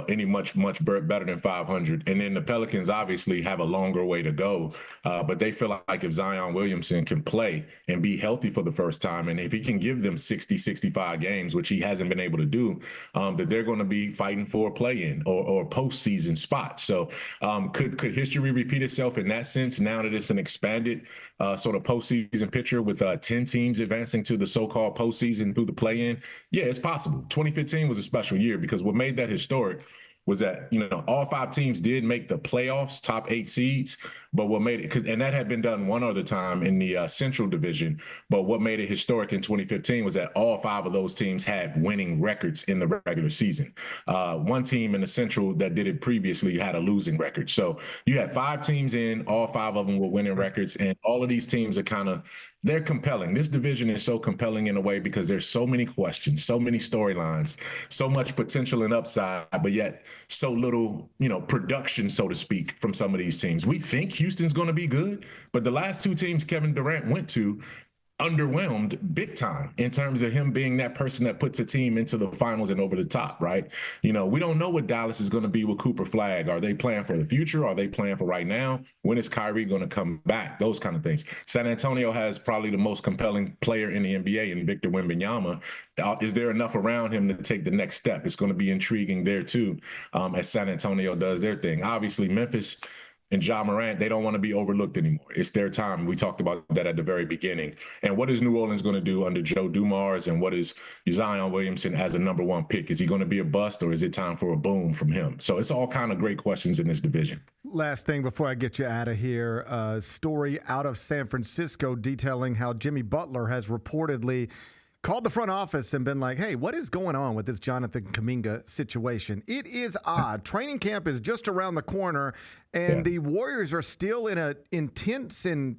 any much better than 500. And then the Pelicans obviously have a longer way to go. But they feel like if Zion Williamson can play and be healthy for the first time, and if he can give them 60, 65 games, which he hasn't been able to do, that they're going to be fighting for a play-in or postseason spot. So could history repeat itself in that sense now that it's an expanded sort of postseason picture with 10 teams advancing to the so-called postseason through the play-in? Yeah, it's possible. 2015 was a special year because what made that historic was that, all 5 teams did make the playoffs, top 8 seeds, but what made it, and that had been done one other time in the Central Division, but what made it historic in 2015 was that all 5 of those teams had winning records in the regular season. One team in the Central that did it previously had a losing record. So you had 5 teams in, all 5 of them were winning records, and all of these teams are they're compelling. This division is so compelling in a way because there's so many questions, so many storylines, so much potential and upside, but yet so little, production, so to speak, from some of these teams. We think Houston's going to be good, but the last 2 teams Kevin Durant went to underwhelmed big time in terms of him being that person that puts a team into the finals and over the top, right? We don't know what Dallas is going to be with Cooper Flagg. Are they playing for the future? Are they playing for right now? When is Kyrie going to come back? Those kind of things. San Antonio has probably the most compelling player in the NBA in Victor Wembanyama. Is there enough around him to take the next step? It's going to be intriguing there too, as San Antonio does their thing. Obviously, Memphis and Ja Morant, they don't want to be overlooked anymore. It's their time. We talked about that at the very beginning. And what is New Orleans going to do under Joe Dumars? And what is Zion Williamson as a number 1 pick? Is he going to be a bust, or is it time for a boom from him? So it's all kind of great questions in this division. Last thing before I get you out of here, a story out of San Francisco detailing how Jimmy Butler has reportedly called the front office and been like, hey, what is going on with this Jonathan Kuminga situation? It is odd. Training camp is just around the corner, and the Warriors are still in an intense and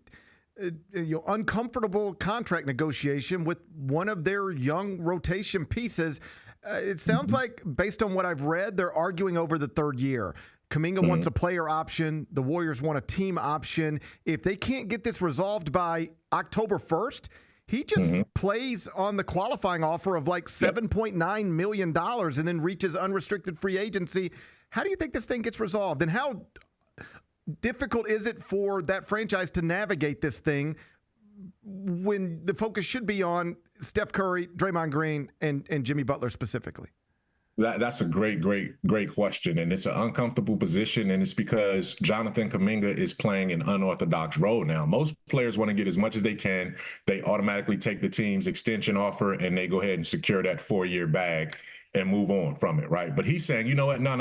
uncomfortable contract negotiation with one of their young rotation pieces. It sounds like, based on what I've read, they're arguing over the 3rd year. Kuminga wants a player option. The Warriors want a team option. If they can't get this resolved by October 1st, he just plays on the qualifying offer of like $7.9 million and then reaches unrestricted free agency. How do you think this thing gets resolved? And how difficult is it for that franchise to navigate this thing when the focus should be on Steph Curry, Draymond Green, and Jimmy Butler specifically? That's a great question. And it's an uncomfortable position. And it's because Jonathan Kuminga is playing an unorthodox role now. Most players want to get as much as they can. They automatically take the team's extension offer and they go ahead and secure that 4-year bag and move on from it, right? But he's saying, you know what? No.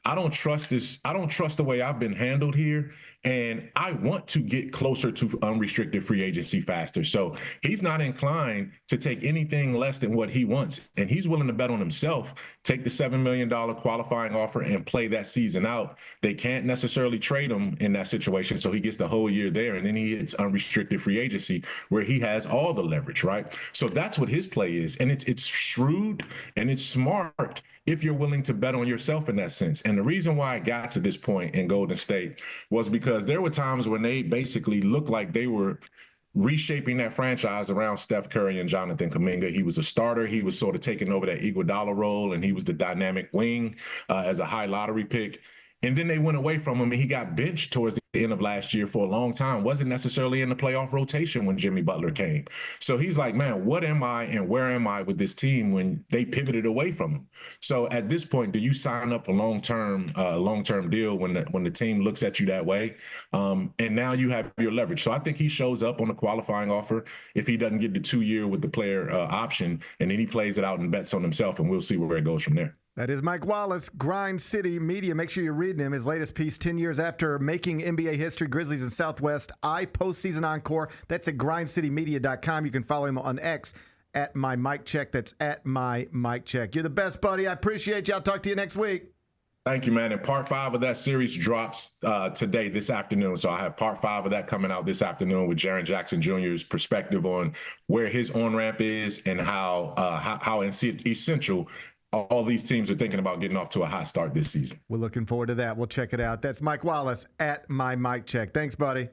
I don't trust this. I don't trust the way I've been handled here. And I want to get closer to unrestricted free agency faster. So he's not inclined to take anything less than what he wants. And he's willing to bet on himself, take the $7 million qualifying offer and play that season out. They can't necessarily trade him in that situation. So he gets the whole year there. And then he hits unrestricted free agency where he has all the leverage, right? So that's what his play is. And it's shrewd and it's smart if you're willing to bet on yourself in that sense. And the reason why I got to this point in Golden State was because there were times when they basically looked like they were reshaping that franchise around Steph Curry and Jonathan Kuminga. He was a starter. He was sort of taking over that Iguodala role, and he was the dynamic wing as a high lottery pick. And then they went away from him, and he got benched towards the end of last year for a long time. Wasn't necessarily in the playoff rotation when Jimmy Butler came. So he's like, man, what am I and where am I with this team when they pivoted away from him? So at this point, do you sign up for long-term deal when the team looks at you that way? And now you have your leverage. So I think he shows up on a qualifying offer if he doesn't get the 2-year with the player option, and then he plays it out and bets on himself, and we'll see where it goes from there. That is Mike Wallace, Grind City Media. Make sure you're reading him. His latest piece, 10 years after making NBA history, Grizzlies and Southwest, postseason encore. That's at grindcitymedia.com. You can follow him on X at My Mic Check. That's at My Mic Check. You're the best, buddy. I appreciate you. I'll talk to you next week. Thank you, man. And part 5 of that series drops today, this afternoon. So I have part 5 of that coming out this afternoon with Jaren Jackson Jr.'s perspective on where his on-ramp is and how essential all these teams are thinking about getting off to a hot start this season. We're looking forward to that. We'll check it out. That's Mike Wallace at My Mic Check. Thanks, buddy.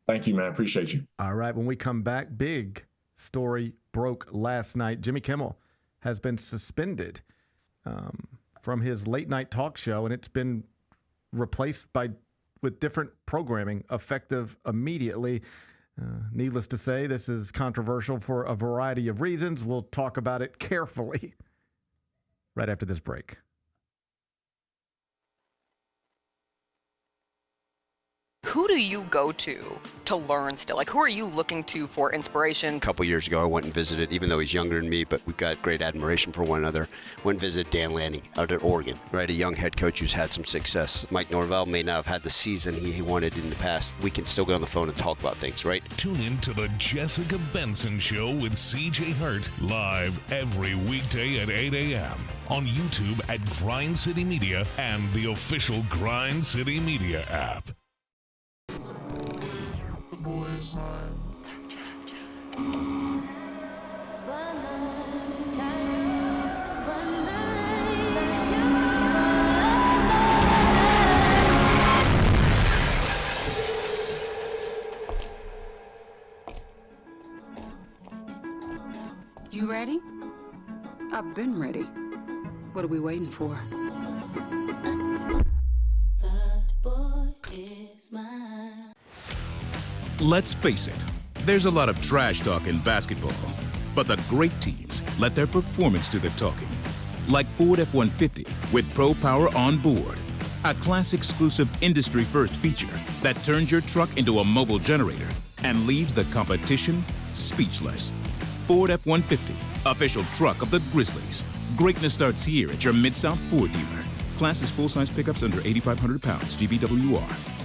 Thank you, man. Appreciate you. All right. When we come back, big story broke last night. Jimmy Kimmel has been suspended from his late night talk show, and it's been replaced with different programming effective immediately. Needless to say, this is controversial for a variety of reasons. We'll talk about it carefully right after this break. Who do you go to learn still? Like, who are you looking to for inspiration? A couple years ago, I went and visited, even though he's younger than me, but we've got great admiration for one another. Went and visited Dan Lanning out at Oregon, right? A young head coach who's had some success. Mike Norvell may not have had the season he wanted in the past. We can still get on the phone and talk about things, right? Tune in to the Jessica Benson Show with CJ Hurt, live every weekday at 8 a.m. on YouTube at Grind City Media and the official Grind City Media app. You ready? I've been ready. What are we waiting for? Let's face it, there's a lot of trash talk in basketball, but the great teams let their performance do the talking. Like Ford F-150 with Pro Power on board, a class-exclusive industry-first feature that turns your truck into a mobile generator and leaves the competition speechless. Ford F-150, official truck of the Grizzlies. Greatness starts here at your Mid-South Ford dealer. Class is full-size pickups under 8,500 pounds, GVWR.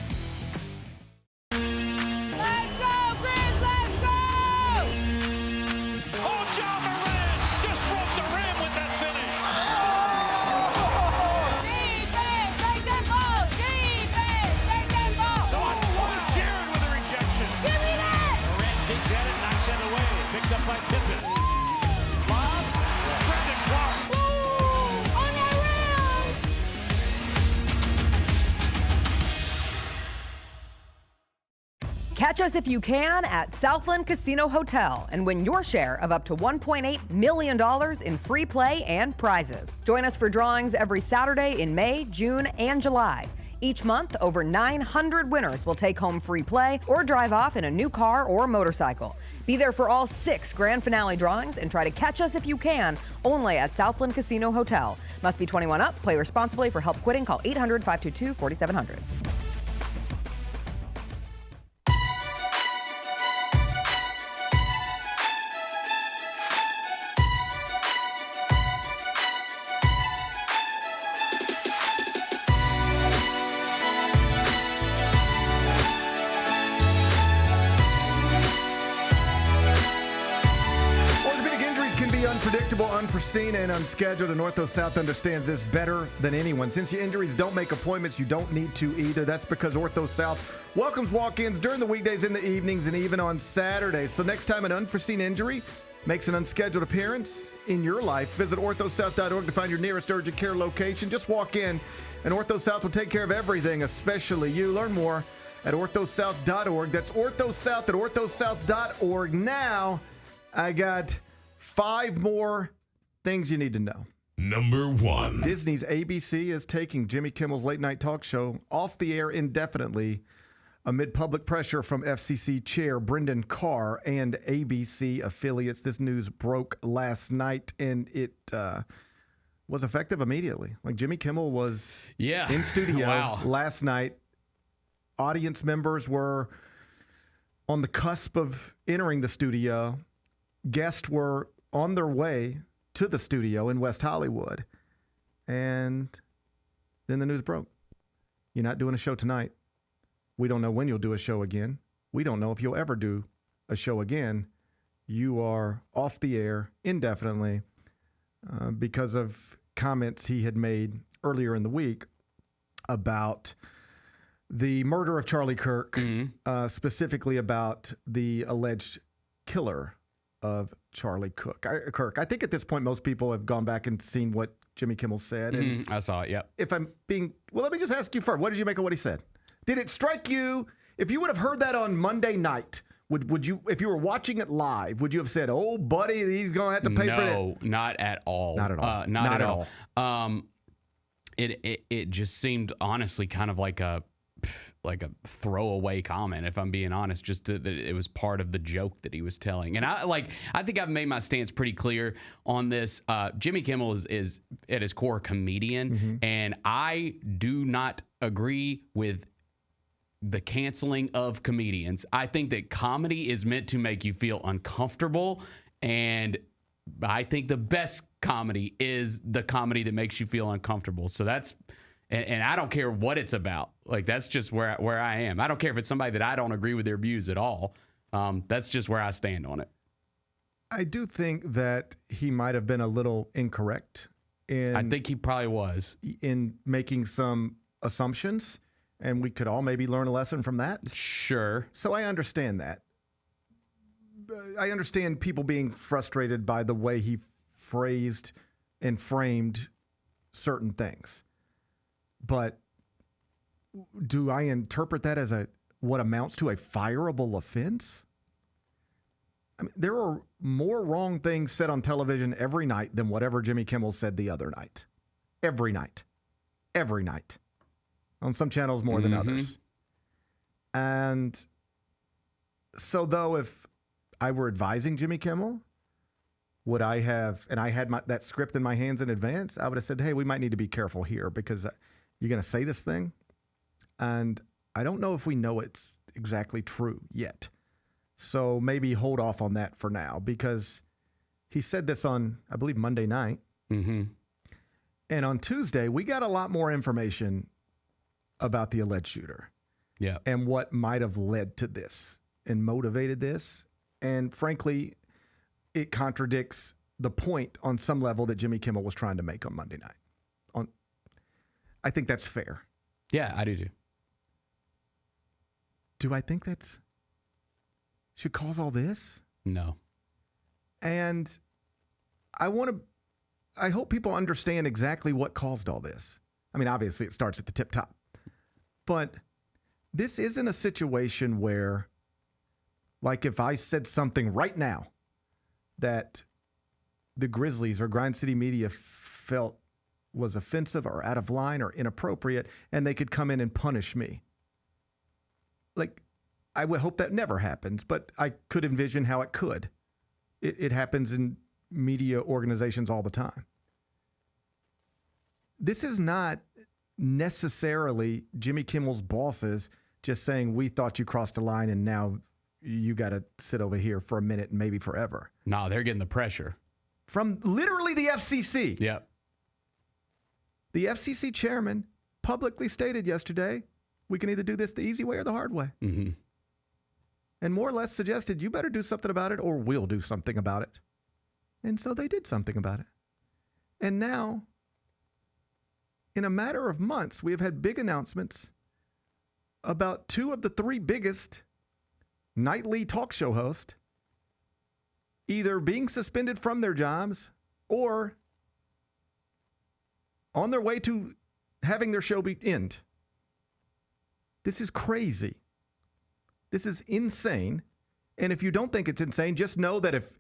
Catch Catch us if you can at Southland Casino Hotel and win your share of up to $1.8 million in free play and prizes. Join us for drawings every Saturday in May, June, and July. Each month, over 900 winners will take home free play or drive off in a new car or motorcycle. Be there for all 6 grand finale drawings and try to catch us if you can, only at Southland Casino Hotel. Must be 21 up. Play responsibly. For help quitting, call 800-522-4700. Unpredictable, unforeseen, and unscheduled, and Ortho South understands this better than anyone. Since your injuries don't make appointments, you don't need to either. That's because Ortho South welcomes walk-ins during the weekdays, in the evenings, and even on Saturdays. So next time an unforeseen injury makes an unscheduled appearance in your life, visit orthosouth.org to find your nearest urgent care location. Just walk in, and Ortho South will take care of everything, especially you. Learn more at orthosouth.org. That's orthosouth at orthosouth.org. Now, I got 5 more things you need to know. Number 1. Disney's ABC is taking Jimmy Kimmel's late night talk show off the air indefinitely amid public pressure from FCC Chair Brendan Carr and ABC affiliates. This news broke last night, and it was effective immediately. Like, Jimmy Kimmel was in studio last night. Audience members were on the cusp of entering the studio. Guests were on their way to the studio in West Hollywood. And then the news broke. You're not doing a show tonight. We don't know when you'll do a show again. We don't know if you'll ever do a show again. You are off the air indefinitely because of comments he had made earlier in the week about the murder of Charlie Kirk, specifically about the alleged killer of Charlie Kirk. I think at this point, most people have gone back and seen what Jimmy Kimmel said. And I saw it, yep. If I'm being, well, let me just ask you first. What did you make of what he said? Did it strike you, if you would have heard that on Monday night, would you, if you were watching it live, would you have said, oh, buddy, he's going to have to pay for it? No, not at all. Not at all. Not at all. It just seemed honestly kind of like a throwaway comment, if I'm being honest, just that it was part of the joke that he was telling. And I think I've made my stance pretty clear on this. Jimmy Kimmel is at his core a comedian, and I do not agree with the canceling of comedians. I think that comedy is meant to make you feel uncomfortable, and I think the best comedy is the comedy that makes you feel uncomfortable. So that's, and I don't care what it's about. Like, that's just where I am. I don't care if it's somebody that I don't agree with their views at all. That's just where I stand on it. I do think that he might have been a little incorrect. I think he probably was. In making some assumptions, and we could all maybe learn a lesson from that. Sure. So I understand that. I understand people being frustrated by the way he phrased and framed certain things. But do I interpret that as what amounts to a fireable offense? I mean, there are more wrong things said on television every night than whatever Jimmy Kimmel said the other night. Every night. Every night. On some channels more than others. And so, though, if I were advising Jimmy Kimmel, would I have, and I had that script in my hands in advance, I would have said, hey, we might need to be careful here because you're going to say this thing. And I don't know if we know it's exactly true yet. So maybe hold off on that for now, because he said this on, I believe, Monday night. And on Tuesday, we got a lot more information about the alleged shooter. Yeah. And what might have led to this and motivated this. And frankly, it contradicts the point on some level that Jimmy Kimmel was trying to make on Monday night. I think that's fair. Yeah, I do too. Do I think that's should cause all this? No. And I hope people understand exactly what caused all this. I mean, obviously it starts at the tip top. But this isn't a situation where Like if I said something right now that the Grizzlies or Grind City Media felt was offensive or out of line or inappropriate, and they could come in and punish me. Like, I would hope that never happens, but I could envision how it could. It happens in media organizations all the time. This is not necessarily Jimmy Kimmel's bosses just saying, we thought you crossed the line and now you got to sit over here for a minute and maybe forever. No, they're getting the pressure. From literally the FCC. Yep. The FCC chairman publicly stated yesterday, we can either do this the easy way or the hard way. Mm-hmm. And more or less suggested, you better do something about it or we'll do something about it. And so they did something about it. And now, in a matter of months, we have had big announcements about 2 of the 3 biggest nightly talk show hosts either being suspended from their jobs or on their way to having their show end. This is crazy. This is insane. And if you don't think it's insane, just know that if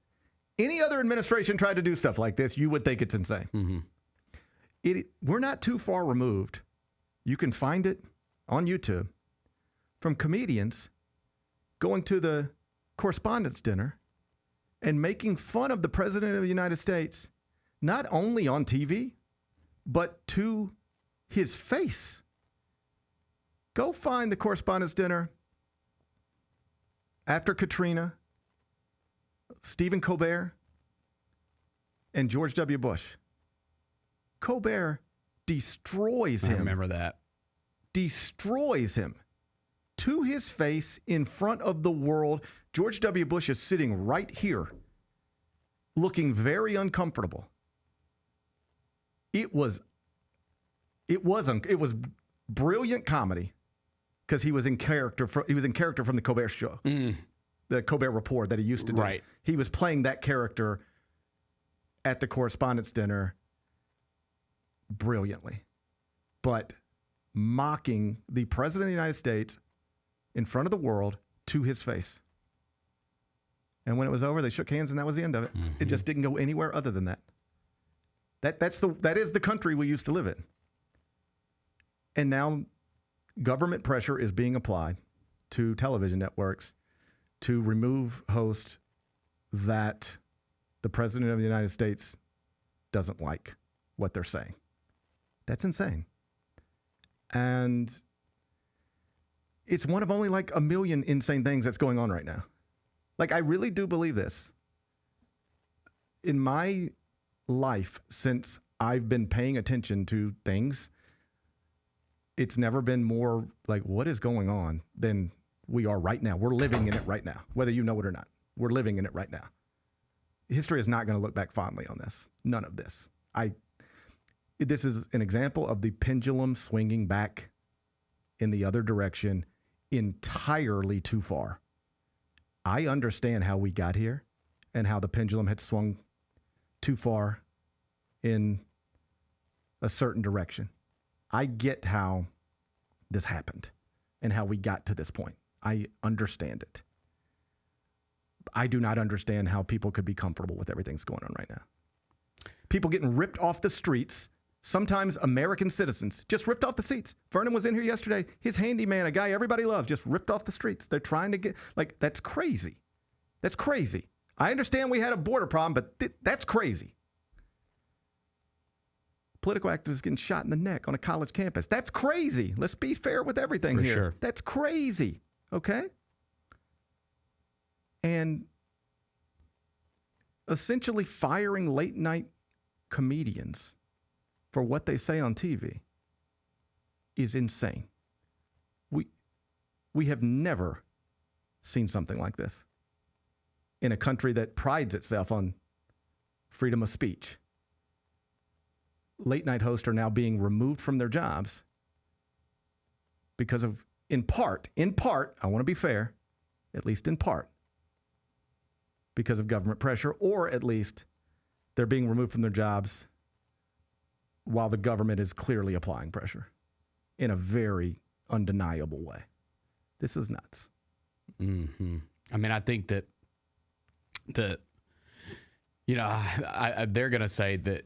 any other administration tried to do stuff like this, you would think it's insane. Mm-hmm. We're not too far removed. You can find it on YouTube from comedians going to the correspondence dinner and making fun of the President of the United States, not only on TV, but to his face. Go find the correspondence dinner after Katrina, Stephen Colbert, and George W. Bush. Colbert destroys him. I remember that. Destroys him to his face in front of the world. George W. Bush is sitting right here, looking very uncomfortable. It was brilliant comedy because he was in character. He was in character from the Colbert Show, the Colbert Report that he used to do. Right. He was playing that character at the correspondence dinner brilliantly, but mocking the President of the United States in front of the world to his face. And when it was over, they shook hands, and that was the end of it. Mm-hmm. It just didn't go anywhere other than that. That is the country we used to live in. And now government pressure is being applied to television networks to remove hosts that the President of the United States doesn't like what they're saying. That's insane. And it's one of only like a million insane things that's going on right now. Like, I really do believe this. In my life, since I've been paying attention to things, it's never been more like, what is going on than we are right now. We're living in it right now, whether you know it or not. We're living in it right now. History is not going to look back fondly on this. None of this. This is an example of the pendulum swinging back in the other direction entirely too far. I understand how we got here and how the pendulum had swung too far in a certain direction. I get how this happened and how we got to this point. I understand it. I do not understand how people could be comfortable with everything that's going on right now. People getting ripped off the streets, sometimes American citizens, just ripped off the seats. Vernon was in here yesterday. His handyman, a guy everybody loves, just ripped off the streets. They're trying to get, like, that's crazy. That's crazy. I understand we had a border problem, but that's crazy. Political activists getting shot in the neck on a college campus. That's crazy. Let's be fair with everything here. Sure. That's crazy. Okay? And essentially firing late night comedians for what they say on TV is insane. We have never seen something like this in a country that prides itself on freedom of speech. Late night hosts are now being removed from their jobs because of, in part, I want to be fair, at least in part, because of government pressure, or at least they're being removed from their jobs while the government is clearly applying pressure in a very undeniable way. This is nuts. Mm-hmm. I mean, I think that they're going to say that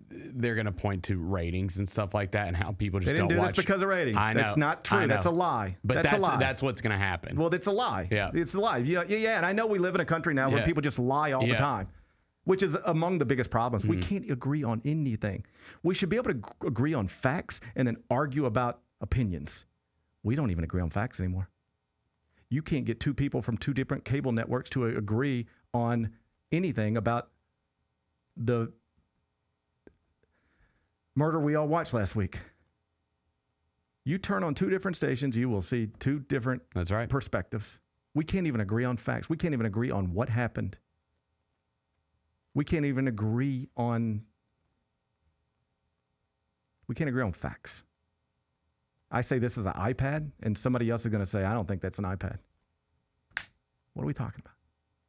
they're going to point to ratings and stuff like that and how people just don't watch. They didn't do this because of ratings. I know. That's not true. That's a lie. But that's a lie. That's what's going to happen. Well, it's a lie. Yeah. It's a lie. Yeah, and I know we live in a country now where people just lie all the time, which is among the biggest problems. We can't agree on anything. We should be able to agree on facts and then argue about opinions. We don't even agree on facts anymore. You can't get two people from two different cable networks to agree on anything about the murder we all watched last week. You turn on two different stations, you will see two different perspectives. We can't even agree on facts. We can't even agree on what happened. We can't agree on facts. I say this is an iPad, and somebody else is going to say, I don't think that's an iPad. What are we talking about?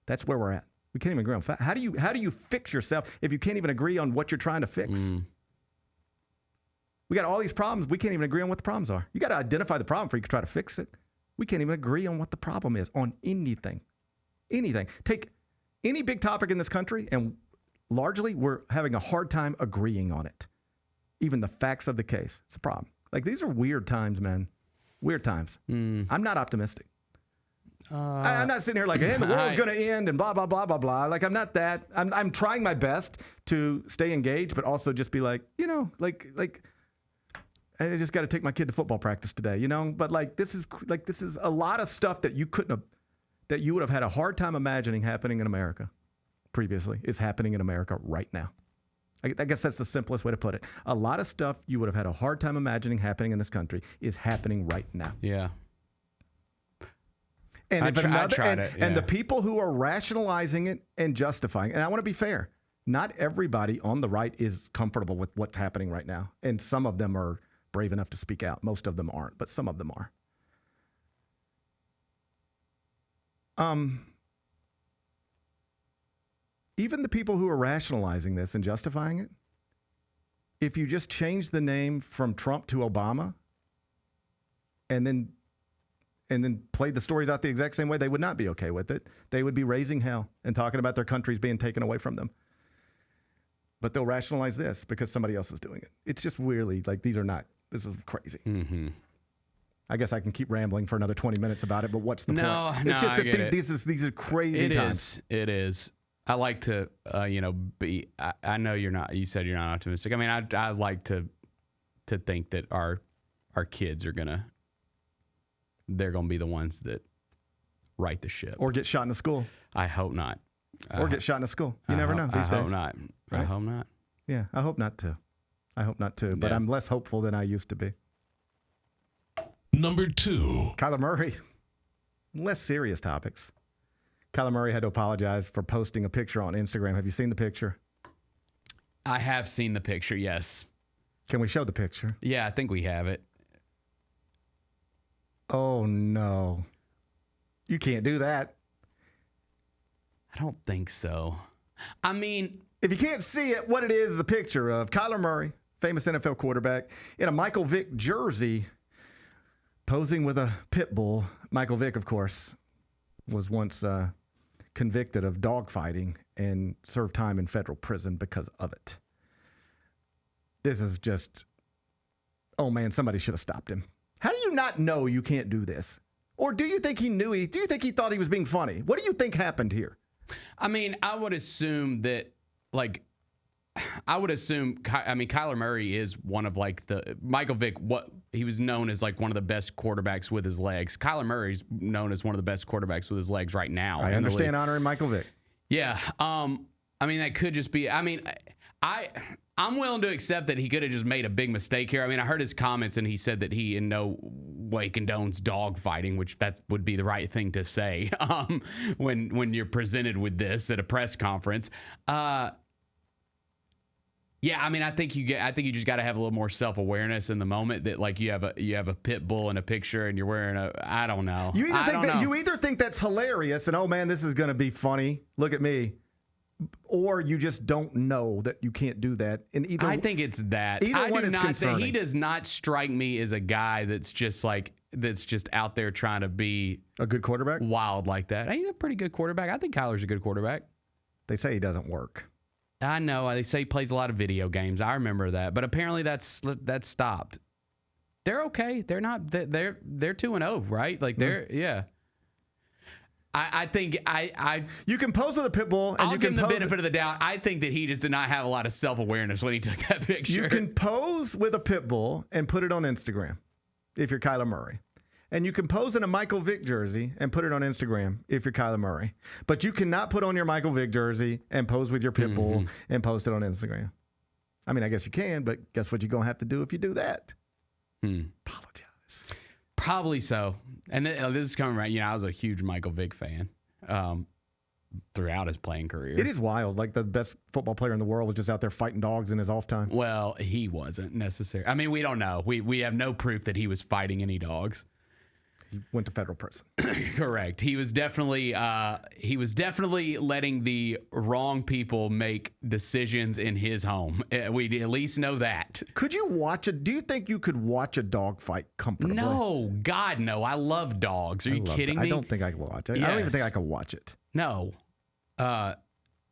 That's where we're at. We can't even agree on facts. How do you fix yourself if you can't even agree on what you're trying to fix? We got all these problems. We can't even agree on what the problems are. You got to identify the problem before you can try to fix it. We can't even agree on what the problem is on anything. Anything. Take any big topic in this country, and largely we're having a hard time agreeing on it. Even the facts of the case. It's a problem. Like, these are weird times, man. Weird times. I'm not optimistic. I'm not sitting here like, hey, the world's going to end and blah, blah, blah, blah, blah. Like, I'm not that. I'm trying my best to stay engaged, but also just be like, I just got to take my kid to football practice today, But this is a lot of stuff that you would have had a hard time imagining happening in America previously is happening in America right now. I guess that's the simplest way to put it. A lot of stuff you would have had a hard time imagining happening in this country is happening right now. Yeah. And the people who are rationalizing it and justifying, and I want to be fair, not everybody on the right is comfortable with what's happening right now. And some of them are brave enough to speak out. Most of them aren't, but some of them are. Even the people who are rationalizing this and justifying it, if you just change the name from Trump to Obama and then played the stories out the exact same way, they would not be okay with it. They would be raising hell and talking about their countries being taken away from them. But they'll rationalize this because somebody else is doing it. It's just weirdly, this is crazy. Mm-hmm. I guess I can keep rambling for another 20 minutes about it, but what's the point? It's just that these are crazy times. It is. I like to, be. I know you're not. You said you're not optimistic. I mean, I like to think that our kids are they're gonna be the ones that right the ship or get shot in a school. I hope not. Or get shot in a school. You never know these days. I hope not. Right? I hope not. Yeah, I hope not too. But I'm less hopeful than I used to be. Number 2. Kyler Murray. Less serious topics. Kyler Murray had to apologize for posting a picture on Instagram. Have you seen the picture? I have seen the picture, yes. Can we show the picture? Yeah, I think we have it. Oh, no. You can't do that. I don't think so. I mean, if you can't see it, what it is a picture of Kyler Murray, famous NFL quarterback, in a Michael Vick jersey, posing with a pit bull. Michael Vick, of course, was once convicted of dogfighting and served time in federal prison because of it. This is just, oh man, somebody should have stopped him. How do you not know you can't do this? Or do you think he knew? Do you think he thought he was being funny? What do you think happened here? I mean, I would assume that, Kyler Murray is one of Michael Vick, he was known as one of the best quarterbacks with his legs. Kyler Murray's known as one of the best quarterbacks with his legs right now. I understand honoring Michael Vick. Yeah. That could just be, I'm willing to accept that he could have just made a big mistake here. I mean, I heard his comments and he said that he in no way condones dog fighting, which that would be the right thing to say when you're presented with this at a press conference. Yeah, I mean, I think you just got to have a little more self-awareness in the moment that you have a pit bull in a picture and you're wearing I don't know. You either think that's hilarious and oh man, this is going to be funny. Look at me. or you just don't know that you can't do that. And I think it's that. Either one is concerning. He does not strike me as a guy that's just out there trying to be a good quarterback, wild like that. He's a pretty good quarterback. I think Kyler's a good quarterback. They say he doesn't work. I know. They say he plays a lot of video games. I remember that, but apparently that's stopped. They're okay. They're not. They're 2-0, right? Like they're yeah. I think you can pose with a pit bull, and I'll you give can him the pose benefit of the doubt. I think that he just did not have a lot of self-awareness when he took that picture. You can pose with a pit bull and put it on Instagram if you're Kyler Murray. And you can pose in a Michael Vick jersey and put it on Instagram if you're Kyler Murray. But you cannot put on your Michael Vick jersey and pose with your pit bull and post it on Instagram. I mean, I guess you can, but guess what you're going to have to do if you do that? Apologize. Probably so. And this is coming right. I was a huge Michael Vick fan throughout his playing career. It is wild. Like the best football player in the world was just out there fighting dogs in his off time. Well, he wasn't necessarily. I mean, we don't know. We have no proof that he was fighting any dogs. He went to federal prison. Correct. He was definitely letting the wrong people make decisions in his home. We at least know that. Could you watch it? Do you think you could watch a dog fight comfortably? No, God, no. I love dogs. Are you kidding me? I don't think I could watch it. Yes. I don't even think I could watch it. No.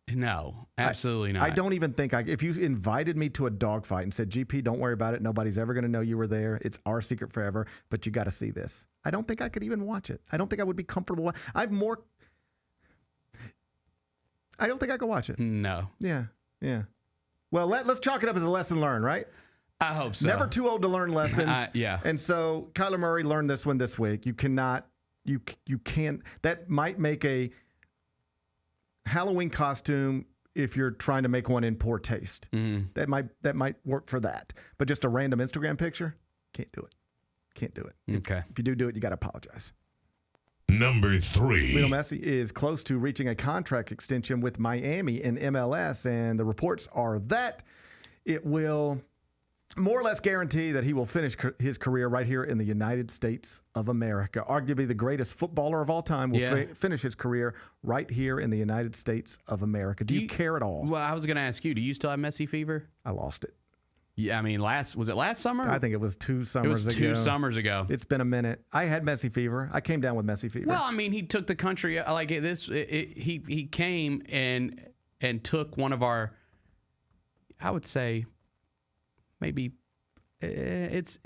No, absolutely not. I don't even think if you invited me to a dog fight and said, GP, don't worry about it. Nobody's ever going to know you were there. It's our secret forever, but you got to see this. I don't think I could even watch it. I don't think I would be comfortable. I don't think I could watch it. No. Yeah. Well, let's chalk it up as a lesson learned, right? I hope so. Never too old to learn lessons. Yeah. And so Kyler Murray learned this one this week. You can't, that might make a Halloween costume if you're trying to make one in poor taste. That might work for that. But just a random Instagram picture, can't do it. Okay. If you do it, you got to apologize. Number 3. Lionel Messi is close to reaching a contract extension with Miami in MLS, and the reports are that it will more or less guarantee that he will finish his career right here in the United States of America. Arguably the greatest footballer of all time will finish his career right here in the United States of America. Do you care at all? Well, I was going to ask you, do you still have Messi fever? I lost it. Yeah, I mean, was it last summer? I think it was 2 summers ago. It was 2 summers ago. It's been a minute. I had Messi fever. I came down with Messi fever. Well, I mean, he took the country like this. He came and took one of our, I would say, maybe it's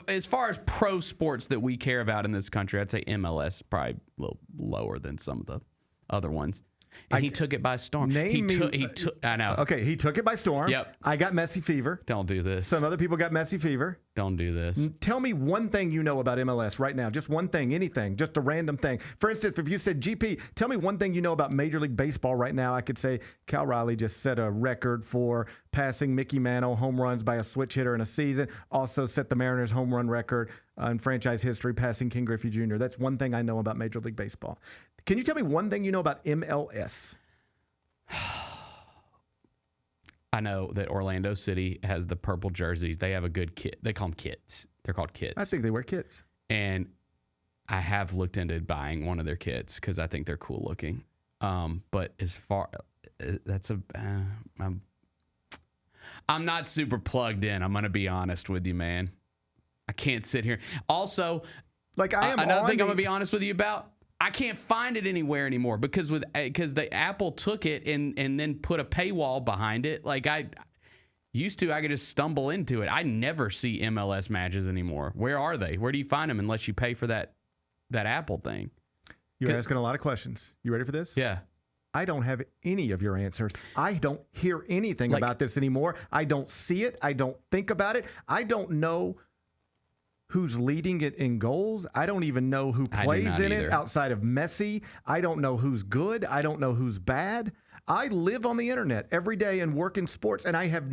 as far as pro sports that we care about in this country, I'd say MLS probably a little lower than some of the other ones. And he took it by storm. He took. I know. Okay, he took it by storm. Yep. I got Messi fever. Don't do this. Some other people got Messi fever. Don't do this. Tell me one thing you know about MLS right now. Just one thing, anything, just a random thing. For instance, if you said, GP, tell me one thing you know about Major League Baseball right now, I could say Cal Riley just set a record for passing Mickey Mantle home runs by a switch hitter in a season. Also set the Mariners home run record in franchise history, passing King Griffey Jr. That's one thing I know about Major League Baseball. Can you tell me one thing you know about MLS? I know that Orlando City has the purple jerseys. They have a good kit. They call them kits. They're called kits. I think they wear kits. And I have looked into buying one of their kits because I think they're cool looking. But as far I'm not super plugged in. I'm going to be honest with you, man. I can't sit here. Also, like another thing I'm going to be honest with you about. I can't find it anywhere anymore because the Apple took it and then put a paywall behind it. Like I used to, I could just stumble into it. I never see MLS matches anymore. Where are they? Where do you find them unless you pay for that Apple thing? You're asking a lot of questions. You ready for this? Yeah. I don't have any of your answers. I don't hear anything about this anymore. I don't see it. I don't think about it. I don't know who's leading it in goals. I don't even know who plays in it outside of Messi. I don't know who's good. I don't know who's bad. I live on the internet every day and work in sports, and I have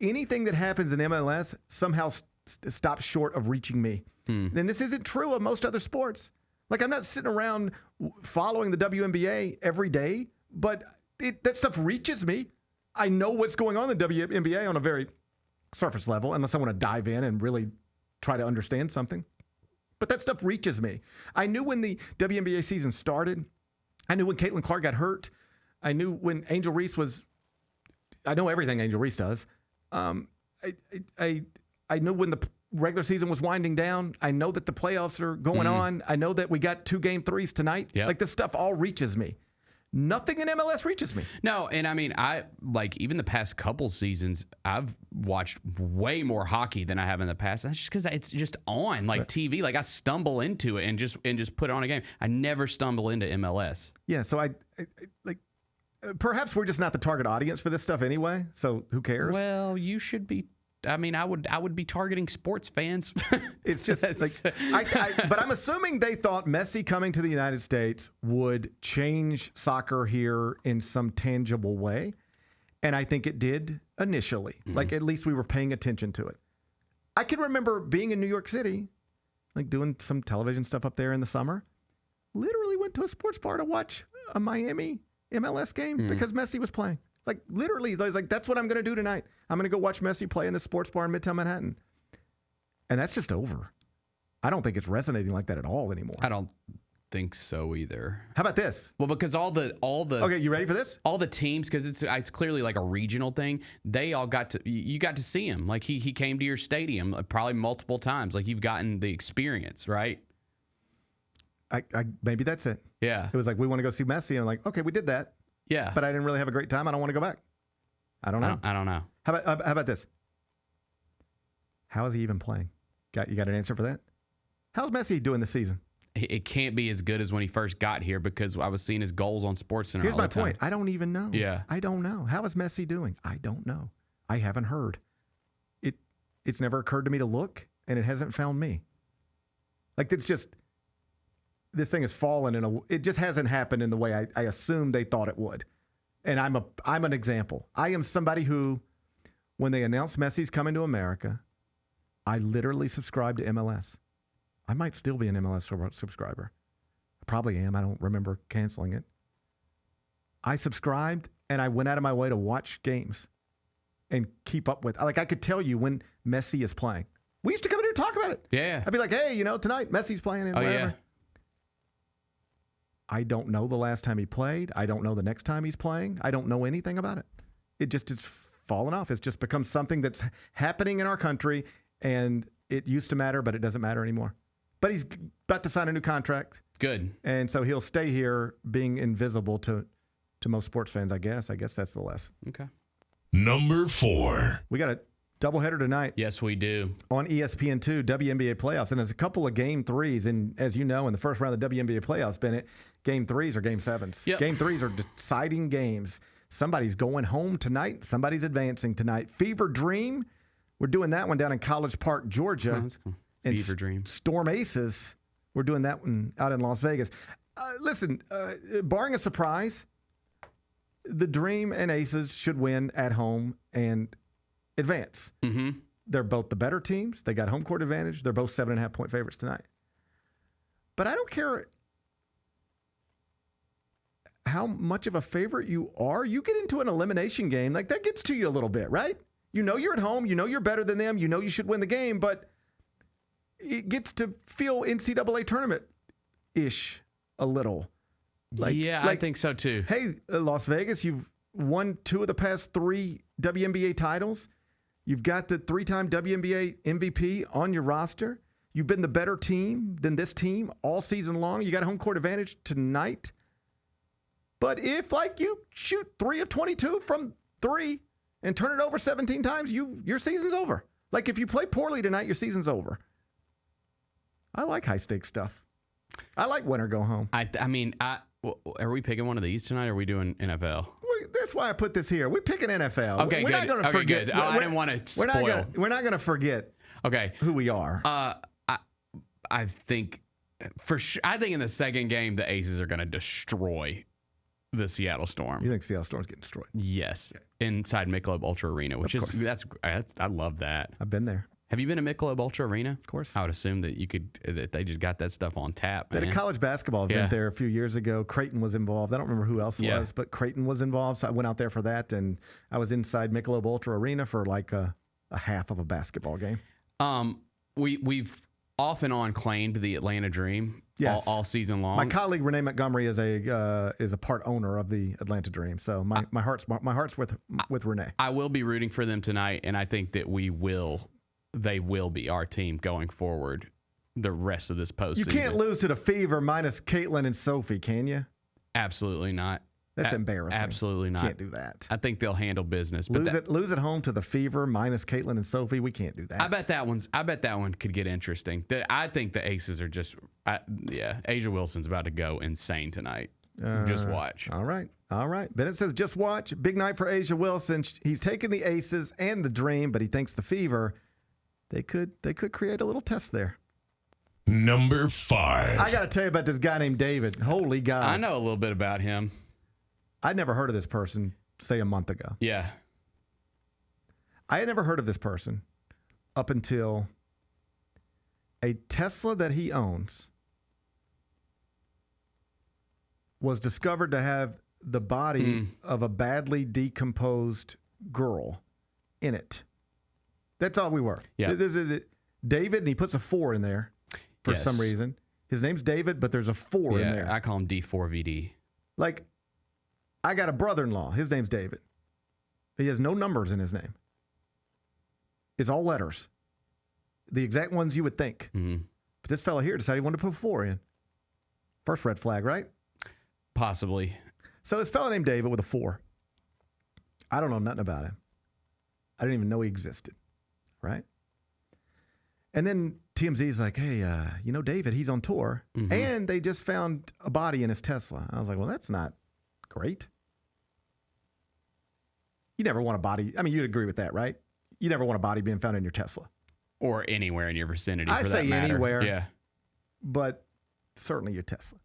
anything that happens in MLS somehow stops short of reaching me. And this isn't true of most other sports. Like, I'm not sitting around following the WNBA every day, but that stuff reaches me. I know what's going on in the WNBA on a very surface level, unless I want to dive in and really try to understand something. But that stuff reaches me. I knew when the WNBA season started I knew when Caitlin Clark got hurt. I knew when Angel Reese was. I know everything Angel Reese does. I knew when the regular season was winding down. I know that the playoffs are going on. I know that we got 2 Game 3s tonight. Yep. Like, this stuff all reaches me. Nothing in MLS reaches me. No, and I mean, I like even the past couple seasons, I've watched way more hockey than I have in the past. That's just because it's just on like TV. Like I stumble into it and just put on a game. I never stumble into MLS. Yeah, so I like. Perhaps we're just not the target audience for this stuff anyway. So who cares? Well, you should be. I mean, I would be targeting sports fans. It's just like, but I'm assuming they thought Messi coming to the United States would change soccer here in some tangible way. And I think it did initially. Like, at least we were paying attention to it. I can remember being in New York City, like doing some television stuff up there in the summer. Literally went to a sports bar to watch a Miami MLS game because Messi was playing. Like, literally, I was like, that's what I'm going to do tonight. I'm going to go watch Messi play in the sports bar in Midtown Manhattan. And that's just over. I don't think it's resonating like that at all anymore. I don't think so either. How about this? Well, because all the Okay, you ready for this? All the teams, because it's clearly like a regional thing. They all you got to see him. Like he came to your stadium probably multiple times. Like you've gotten the experience, right? I maybe that's it. Yeah. It was like, we want to go see Messi. And I'm like, okay, we did that. Yeah. But I didn't really have a great time. I don't want to go back. I don't know. I don't know. How about this? How is he even playing? You got an answer for that? How's Messi doing this season? It can't be as good as when he first got here because I was seeing his goals on SportsCenter. Here's all the my time. point. I don't even know. Yeah. I don't know. How is Messi doing? I don't know. I haven't heard. It's never occurred to me to look, and it hasn't found me. Like, it's just, this thing has fallen it just hasn't happened in the way I assumed they thought it would. And I'm an example. I am somebody who, when they announced Messi's coming to America, I literally subscribed to MLS. I might still be an MLS subscriber. I probably am. I don't remember canceling it. I subscribed, and I went out of my way to watch games and keep up with. Like, I could tell you when Messi is playing. We used to come in here and talk about it. Yeah. I'd be like, hey, tonight Messi's playing and whatever. Yeah. I don't know the last time he played. I don't know the next time he's playing. I don't know anything about it. It just is fallen off. It's just become something that's happening in our country, and it used to matter, but it doesn't matter anymore. But he's about to sign a new contract. Good. And so he'll stay here being invisible to most sports fans, I guess. I guess that's the lesson. Okay. Number 4. We got a doubleheader tonight. Yes, we do. On ESPN2, WNBA playoffs. And there's a couple of Game 3s. And as you know, in the first round of the WNBA playoffs, Bennett, Game 3s are Game 7s. Yep. Game 3s are deciding games. Somebody's going home tonight. Somebody's advancing tonight. Fever Dream. We're doing that one down in College Park, Georgia. Oh, that's cool. And Fever Dream. Storm Aces. We're doing that one out in Las Vegas. Listen, barring a surprise, the Dream and Aces should win at home and advance. Mm-hmm. They're both the better teams. They got home court advantage. They're both 7.5-point favorites tonight. But I don't care how much of a favorite you are. You get into an elimination game, like that gets to you a little bit, right? You know you're at home. You know you're better than them. You know you should win the game, but it gets to feel NCAA tournament-ish a little. I think so too. Hey, Las Vegas, you've won 2 of the past 3 WNBA titles. You've got the 3-time WNBA MVP on your roster. You've been the better team than this team all season long. You got a home court advantage tonight. But if, you shoot 3 of 22 from 3 and turn it over 17 times, your season's over. Like, if you play poorly tonight, your season's over. I like high-stakes stuff. I like win or go home. Are we picking one of these tonight, or are we doing NFL? That's why I put this here. We're picking NFL. Okay, we're good. Not going to forget. Good. I didn't want to spoil. We're not going to forget. Okay, who we are. I think for sure. I think in the second game, the Aces are going to destroy the Seattle Storm. You think Seattle Storm's getting destroyed? Yes, inside Michelob Ultra Arena, which is I love that. I've been there. Have you been to Michelob Ultra Arena? Of course. I would assume that that they just got that stuff on tap. They had a college basketball event there a few years ago. Creighton was involved. I don't remember who else was, but Creighton was involved. So I went out there for that, and I was inside Michelob Ultra Arena for like a half of a basketball game. We've off and on claimed the Atlanta Dream Yes. all season long. My colleague Renee Montgomery is a part owner of the Atlanta Dream, so my heart's with Renee. I will be rooting for them tonight, and I think that they will be our team going forward the rest of this postseason. You can't lose to the Fever minus Caitlin and Sophie, can you? Absolutely not. That's embarrassing. Absolutely not. Can't do that. I think they'll handle business. But lose at home to the Fever minus Caitlin and Sophie. We can't do that. I bet that one could get interesting. I think the Aces are just Asia Wilson's about to go insane tonight. Just watch. All right. Bennett says just watch. Big night for Asia Wilson. He's taking the Aces and the Dream, but he thinks the Fever they could create a little test there. Number 5. I got to tell you about this guy named David. Holy God. I know a little bit about him. I'd never heard of this person, say, a month ago. Yeah. I had never heard of this person up until a Tesla that he owns was discovered to have the body of a badly decomposed girl in it. That's all we were. Yeah. David, and he puts a 4 in there for some reason. His name's David, but there's a 4 in there. I call him D4VD. Like, I got a brother-in-law. His name's David. He has no numbers in his name. It's all letters. The exact ones you would think. Mm-hmm. But this fella here decided he wanted to put 4 in. First red flag, right? Possibly. So this fella named David with a 4. I don't know nothing about him. I didn't even know he existed, right? And then TMZ's like, hey, David, he's on tour. Mm-hmm. And they just found a body in his Tesla. I was like, well, that's not great. You never want a body. I mean, you'd agree with that, right? You never want a body being found in your Tesla. Or anywhere in your vicinity, for I that say matter. anywhere. Yeah. But certainly your Tesla.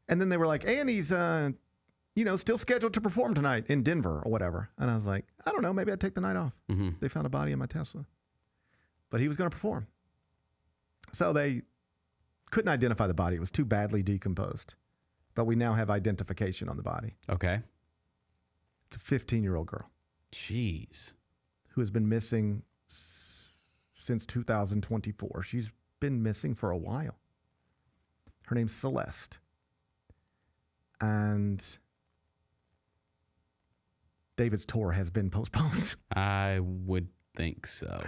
And then they were like, and he's, still scheduled to perform tonight in Denver or whatever. And I was like, I don't know. Maybe I'd take the night off. Mm-hmm. They found a body in my Tesla. But he was going to perform. So they couldn't identify the body. It was too badly decomposed. But we now have identification on the body. Okay. It's a 15-year-old girl. Jeez. Who has been missing since 2024. She's been missing for a while. Her name's Celeste. And David's tour has been postponed. I would think so.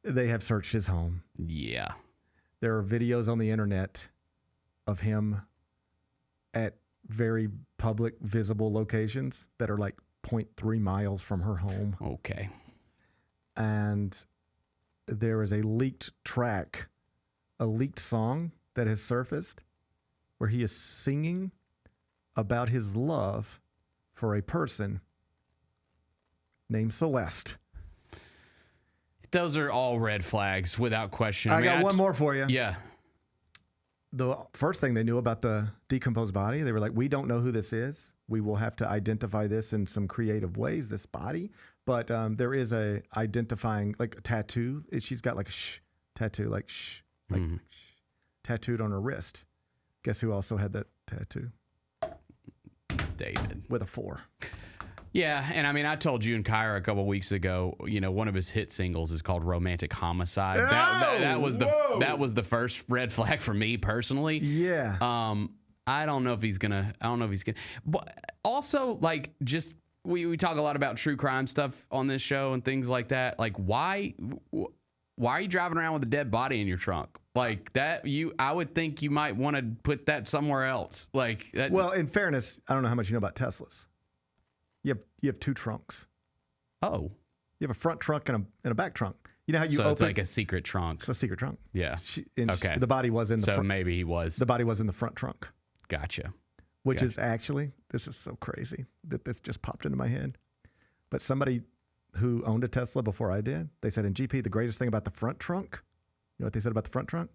They have searched his home. Yeah. There are videos on the internet of him at very public, visible locations that are like 0.3 miles from her home. Okay. And there is a leaked track, a leaked song that has surfaced where he is singing about his love for a person named Celeste. Those are all red flags without question. I got one more for you. Yeah. The first thing they knew about the decomposed body, they were like, we don't know who this is. We will have to identify this in some creative ways, this body. But there is a identifying, like a tattoo. She's got like a tattoo, like tattooed on her wrist. Guess who also had that tattoo? David. With a 4. Yeah, and I mean, I told you and Kyra a couple weeks ago, one of his hit singles is called "Romantic Homicide." That was the first red flag for me personally. Yeah. I don't know if he's gonna. But also, like, just we talk a lot about true crime stuff on this show and things like that. Like, why are you driving around with a dead body in your trunk? Like that, I would think you might want to put that somewhere else. Like that. Well, in fairness, I don't know how much you know about Teslas. You have 2 trunks. Oh. You have a front trunk and a back trunk. You know how you so open? It's like a secret trunk. It's a secret trunk. Yeah. Okay. The body was in the front. So maybe he was. The body was in the front trunk. Gotcha. Which is actually, this is so crazy that this just popped into my head. But somebody who owned a Tesla before I did, they said, in GP, the greatest thing about the front trunk, you know what they said about the front trunk?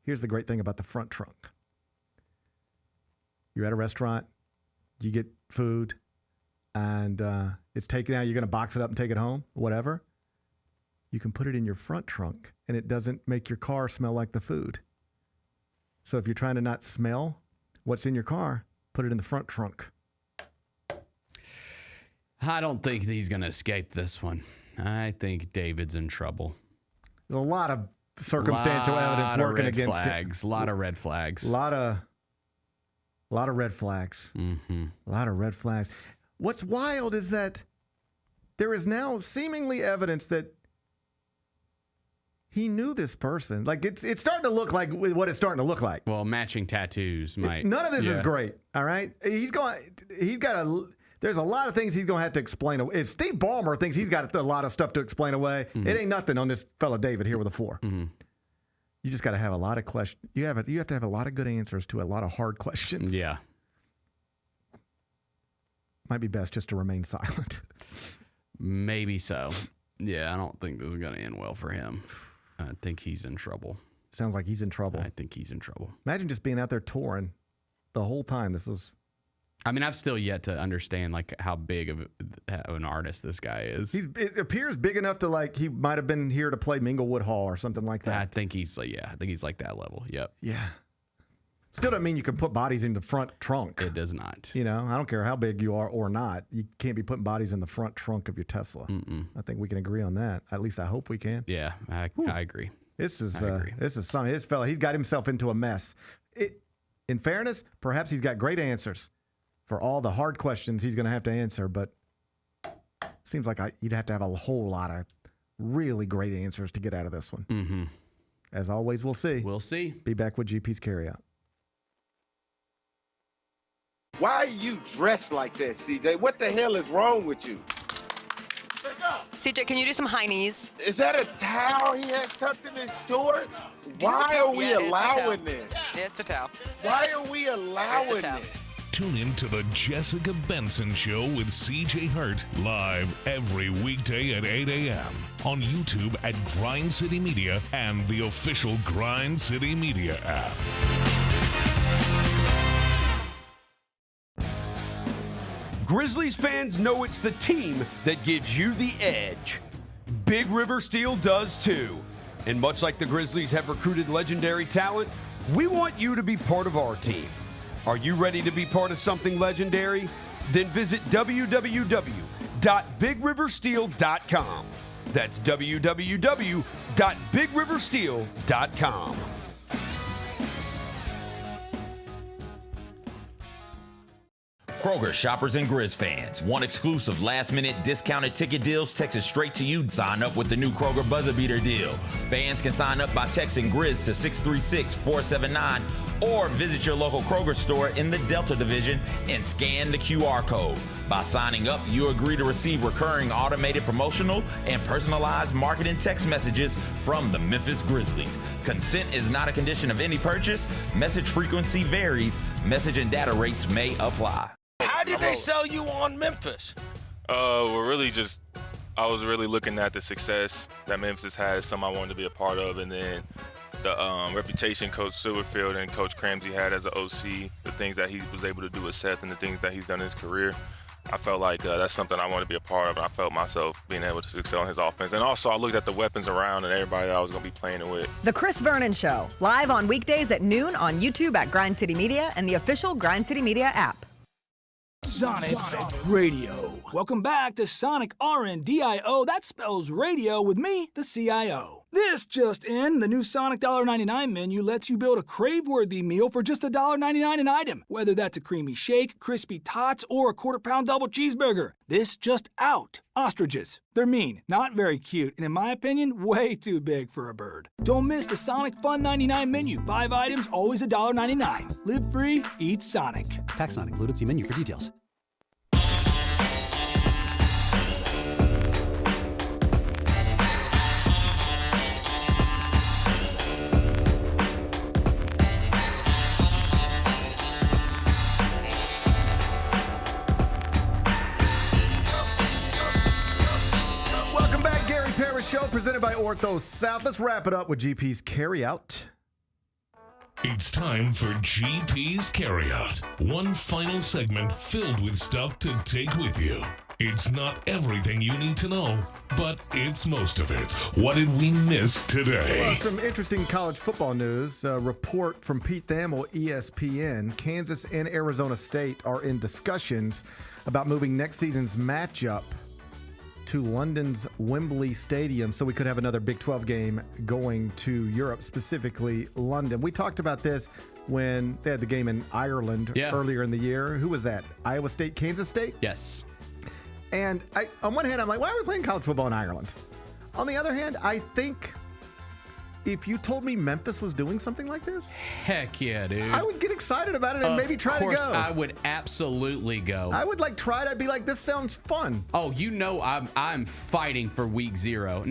Here's the great thing about the front trunk. You're at a restaurant, you get food, and it's taken out, you're going to box it up and take it home, whatever. You can put it in your front trunk, and it doesn't make your car smell like the food. So if you're trying to not smell what's in your car, put it in the front trunk. I don't think he's going to escape this one. I think David's in trouble. There's a lot of circumstantial evidence working against flags. A lot of red flags. A lot of red flags. Mm-hmm. A lot of red flags. What's wild is that there is now seemingly evidence that he knew this person. Like it's starting to look like what it's starting to look like. Well, matching tattoos might. None of this is great. All right, there's a lot of things he's going to have to explain. If Steve Ballmer thinks he's got a lot of stuff to explain away, it ain't nothing on this fella David here with a 4. Mm-hmm. You just got to have a lot of questions. You have to have a lot of good answers to a lot of hard questions. Yeah. Might be best just to remain silent. Maybe so. Yeah, I don't think this is going to end well for him. I think he's in trouble. Sounds like he's in trouble. I think he's in trouble. Imagine just being out there touring the whole time. I mean, I've still yet to understand like how big of an artist this guy is. It appears big enough to like he might have been here to play Minglewood Hall or something like that. I think he's like that level. Yep. Yeah. Still doesn't mean you can put bodies in the front trunk. It does not. I don't care how big you are or not. You can't be putting bodies in the front trunk of your Tesla. I think we can agree on that. At least I hope we can. Yeah, I agree. This is something. This fella, he's got himself into a mess. In fairness, perhaps he's got great answers for all the hard questions he's going to have to answer, but seems like you'd have to have a whole lot of really great answers to get out of this one. Mm-hmm. As always, we'll see. We'll see. Be back with GP's Carryout. Why are you dressed like that, CJ? What the hell is wrong with you? CJ, can you do some high knees? Is that a towel he has tucked in his shorts? Why are we allowing this? It's a towel. Why are we allowing this? Tune in to the Jessica Benson Show with CJ Hurt live every weekday at 8 a.m. on YouTube at Grind City Media and the official Grind City Media app. Grizzlies fans know it's the team that gives you the edge. Big River Steel does too. And much like the Grizzlies have recruited legendary talent, we want you to be part of our team. Are you ready to be part of something legendary? Then visit www.bigriversteel.com. That's www.bigriversteel.com. Kroger shoppers and Grizz fans. Want exclusive last-minute discounted ticket deals texted straight to you? Sign up with the new Kroger Buzzer Beater deal. Fans can sign up by texting Grizz to 636-479 or visit your local Kroger store in the Delta Division and scan the QR code. By signing up, you agree to receive recurring automated promotional and personalized marketing text messages from the Memphis Grizzlies. Consent is not a condition of any purchase. Message frequency varies. Message and data rates may apply. How did they sell you on Memphis? I was really looking at the success that Memphis had, something I wanted to be a part of, and then the reputation Coach Silverfield and Coach Cramsey had as an OC, the things that he was able to do with Seth and the things that he's done in his career. I felt like that's something I wanted to be a part of, and I felt myself being able to excel in his offense. And also, I looked at the weapons around and everybody that I was going to be playing with. The Chris Vernon Show, live on weekdays at noon on YouTube at Grind City Media and the official Grind City Media app. Sonic Radio. Welcome back to Sonic RNDIO. That spells radio with me, the CIO. This just in, the new Sonic $1.99 menu lets you build a crave-worthy meal for just $1.99 an item. Whether that's a creamy shake, crispy tots, or a quarter-pound double cheeseburger. This just out. Ostriches. They're mean, not very cute, and in my opinion, way too big for a bird. Don't miss the Sonic Fun 99 menu. 5 items, always $1.99. Live free, eat Sonic. Tax not included. See menu for details. Show presented by Ortho South. Let's wrap it up with GP's Carryout. It's time for GP's Carryout. One final segment filled with stuff to take with you. It's not everything you need to know, but it's most of it. What did we miss today? Well, some interesting college football news. A report from Pete Thamel, ESPN. Kansas and Arizona State are in discussions about moving next season's matchup to London's Wembley Stadium so we could have another Big 12 game going to Europe, specifically London. We talked about this when they had the game in Ireland earlier in the year. Who was that? Iowa State, Kansas State? Yes. And on one hand, I'm like, why are we playing college football in Ireland? On the other hand, I think if you told me Memphis was doing something like this, heck yeah, dude, I would get excited about it and maybe try to go. Of course, I would absolutely go. I would try it. I'd be like, this sounds fun. Oh, you know, I'm fighting for week 0.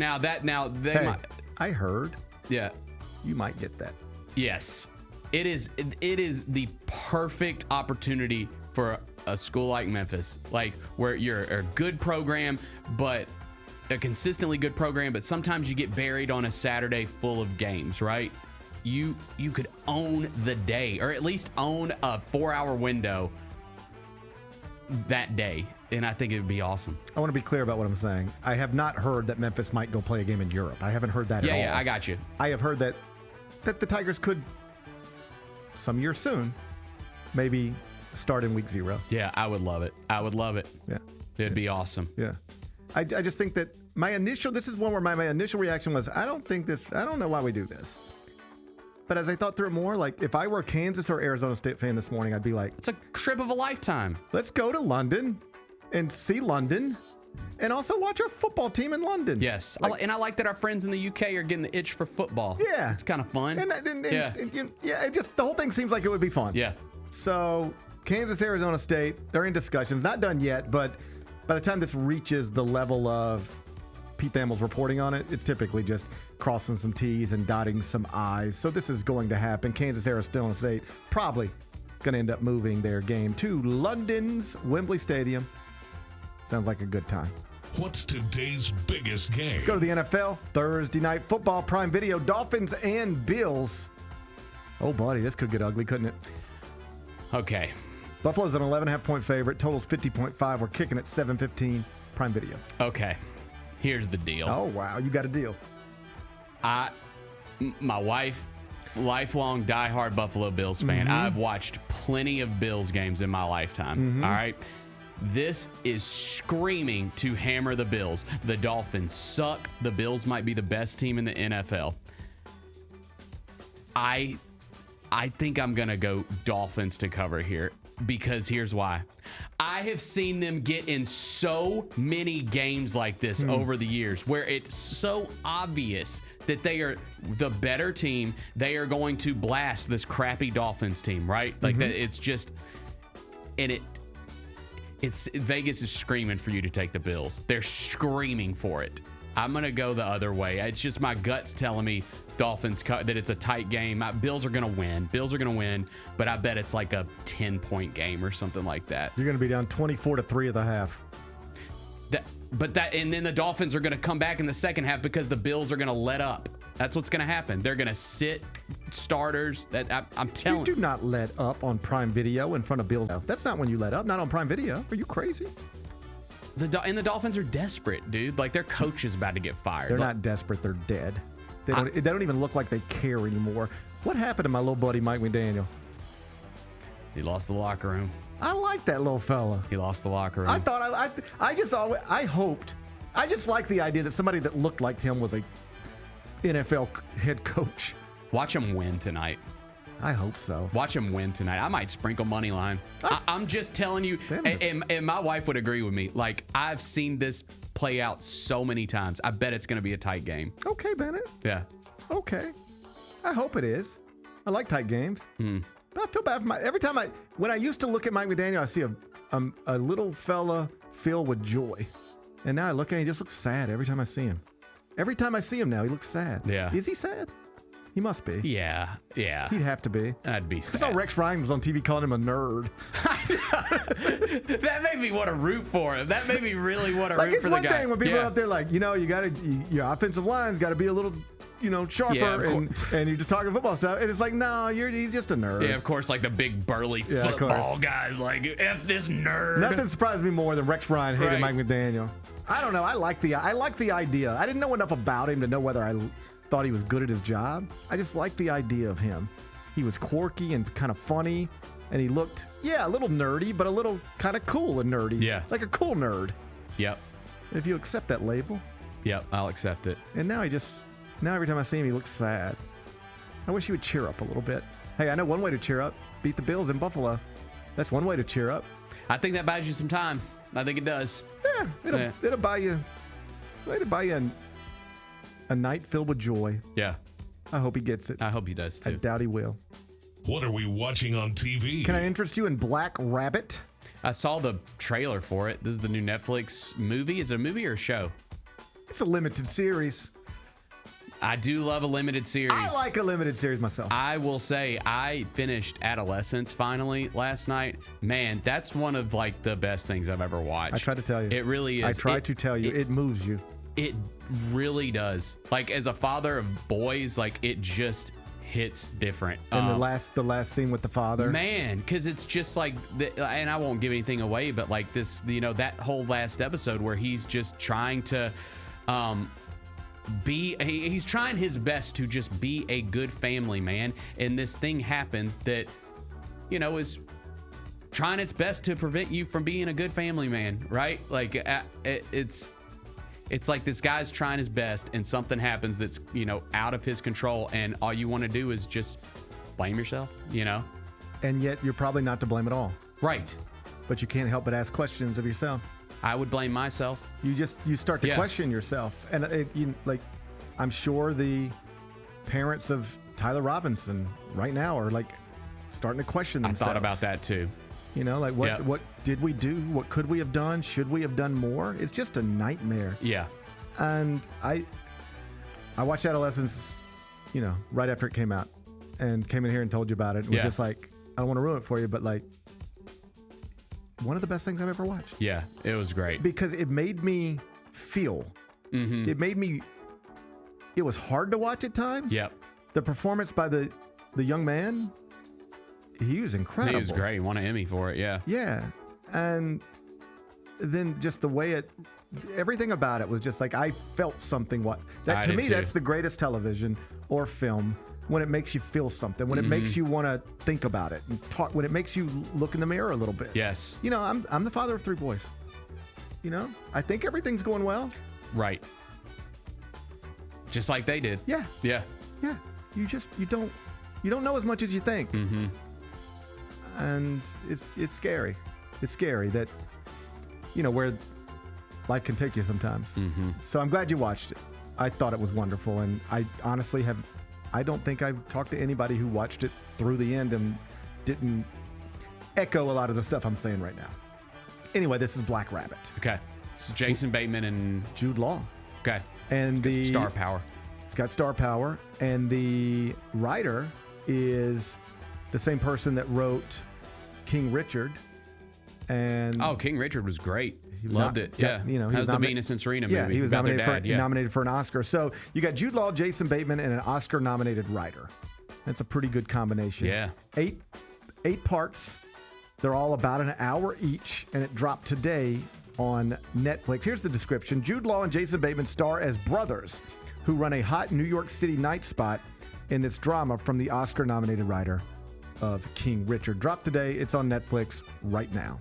I heard. Yeah, you might get that. Yes, it is the perfect opportunity for a school like Memphis, like where you're a good program, but a consistently good program, but sometimes you get buried on a Saturday full of games, right? You could own the day, or at least own a 4-hour window that day, and I think it would be awesome. I want to be clear about what I'm saying. I have not heard that Memphis might go play a game in Europe. I haven't heard that at all. Yeah, I got you. I have heard that the Tigers could, some year soon, maybe start in week 0. Yeah, I would love it. Yeah. It'd be awesome. Yeah. I just think that this is one where my initial reaction was, I don't know why we do this. But as I thought through it more, like if I were a Kansas or Arizona State fan this morning, I'd be like, it's a trip of a lifetime. Let's go to London and see London and also watch our football team in London. Yes. And I like that our friends in the UK are getting the itch for football. Yeah. It's kind of fun. It just, the whole thing seems like it would be fun. Yeah. So Kansas, Arizona State, they're in discussions. Not done yet, but by the time this reaches the level of Pete Thamel's reporting on it, it's typically just crossing some T's and dotting some I's. So this is going to happen. Kansas, Arizona State probably going to end up moving their game to London's Wembley Stadium. Sounds like a good time. What's today's biggest game? Let's go to the NFL. Thursday Night Football, Prime Video, Dolphins and Bills. Oh, buddy, this could get ugly, couldn't it? Okay. Buffalo's an 11.5-point favorite. Total's 50.5. We're kicking at 7:15. Prime Video. Okay. Here's the deal. Oh, wow. You got a deal. My wife, lifelong diehard Buffalo Bills fan. Mm-hmm. I've watched plenty of Bills games in my lifetime. Mm-hmm. All right. This is screaming to hammer the Bills. The Dolphins suck. The Bills might be the best team in the NFL. I think I'm going to go Dolphins to cover here. Because here's why. I have seen them get in so many games like this over the years where it's so obvious that they are the better team. They are going to blast this crappy Dolphins team, right? Like that. It's just, and it's Vegas is screaming for you to take the Bills. They're screaming for it. I'm going to go the other way. It's just my guts telling me Dolphins that it's a tight game. Bills are going to win, but I bet it's like a 10-point game or something like that. You're going to be down 24-3 at the half. And then the Dolphins are going to come back in the second half because the Bills are going to let up. That's what's going to happen. They're going to sit starters. I'm telling you. You do not let up on Prime Video in front of Bills. That's not when you let up. Not on Prime Video. Are you crazy? And the Dolphins are desperate, dude. Like, their coach is about to get fired. They're not desperate. They're dead. They don't even look like they care anymore. What happened to my little buddy Mike McDaniel? He lost the locker room. I like that little fella. He lost the locker room. I thought I hoped. I just like the idea that somebody that looked like him was a NFL head coach. Watch him win tonight. I hope so. Watch him win tonight. I might sprinkle money line. I'm just telling you, and my wife would agree with me. Like, I've seen this play out so many times. I bet it's going to be a tight game. Okay, Bennett. Yeah. Okay. I hope it is. I like tight games. But I feel bad for every time when I used to look at Mike McDaniel, I see a little fella filled with joy. And now I look at him, he just looks sad every time I see him. Every time I see him now, he looks sad. Yeah. Is he sad? He must be. Yeah. He'd have to be. I'd be sad. I saw Rex Ryan was on TV calling him a nerd. That made me want to root for him. That made me really want to root for the guy. It's one thing when people are up there like, your offensive line's got to be a little, sharper, and you're just talking football stuff. And it's like, no, he's just a nerd. Yeah, of course, like the big burly football guys, like, F this nerd. Nothing surprised me more than Rex Ryan hated Mike McDaniel. I don't know. I like the idea. I didn't know enough about him to know whether I thought he was good at his job. I just liked the idea of him. He was quirky and kind of funny, and he looked, a little nerdy, but a little kind of cool and nerdy. Yeah. Like a cool nerd. Yep. If you accept that label. Yep, I'll accept it. And now now every time I see him, he looks sad. I wish he would cheer up a little bit. Hey, I know one way to cheer up. Beat the Bills in Buffalo. That's one way to cheer up. I think that buys you some time. I think it does. Yeah, it'll buy you. It'll buy you a night filled with joy. Yeah. I hope he gets it. I hope he does too. I doubt he will. What are we watching on TV? Can I interest you in Black Rabbit? I saw the trailer for it. This is the new Netflix movie. Is it a movie or a show? It's a limited series. I do love a limited series. I like a limited series myself. I will say I finished Adolescence finally last night. Man, that's one of like the best things I've ever watched. I tried to tell you. It really is. I tried to tell you. It moves you. It really does. Like as a father of boys, like it just hits different. And the last scene with the father. Man, because it's just like, and I won't give anything away, but like this, that whole last episode where he's just trying to he's trying his best to just be a good family man, and this thing happens that is trying its best to prevent you from being a good family man, right? Like it's like this guy's trying his best and something happens that's out of his control, and all you want to do is just blame yourself, and yet you're probably not to blame at all, right? But you can't help but ask questions of yourself. I would blame myself. You start to question yourself, and I'm sure the parents of Tyler Robinson right now are like starting to question themselves. I thought about that too. What did we do? What could we have done? Should we have done more? It's just a nightmare. Yeah. And I watched Adolescence, right after it came out, and came in here and told you about it. And we're just like, I don't want to ruin it for you, but like, one of the best things I've ever watched. Yeah, it was great. Because it made me feel. Mm-hmm. It was hard to watch at times. Yep. The performance by the young man, he was incredible. He was great. He won an Emmy for it, yeah. Yeah. And then just the way everything about it was just like, I felt something. To me, that's the greatest television or film, when it makes you feel something, when it makes you want to think about it and talk, when it makes you look in the mirror a little bit. Yes. I'm the father of 3 boys. I think everything's going well. Right. Just like they did. Yeah. Yeah. Yeah. You don't know as much as you think. Mm-hmm. And it's scary. It's scary that, where life can take you sometimes. Mm-hmm. So I'm glad you watched it. I thought it was wonderful. And I honestly I don't think I've talked to anybody who watched it through the end and didn't echo a lot of the stuff I'm saying right now. Anyway, this is Black Rabbit. Okay. It's Jason Bateman and Jude Law. Okay. And it's got star power. It's got star power. And the writer is the same person that wrote King Richard. And King Richard was great. Loved it. Yeah. That was the Venus and Serena movie. Yeah, he was about nominated for an Oscar. So you got Jude Law, Jason Bateman, and an Oscar-nominated writer. That's a pretty good combination. Yeah. 8 parts. They're all about an hour each, and it dropped today on Netflix. Here's the description. Jude Law and Jason Bateman star as brothers who run a hot New York City night spot in this drama from the Oscar-nominated writer of King Richard. Dropped today. It's on Netflix right now.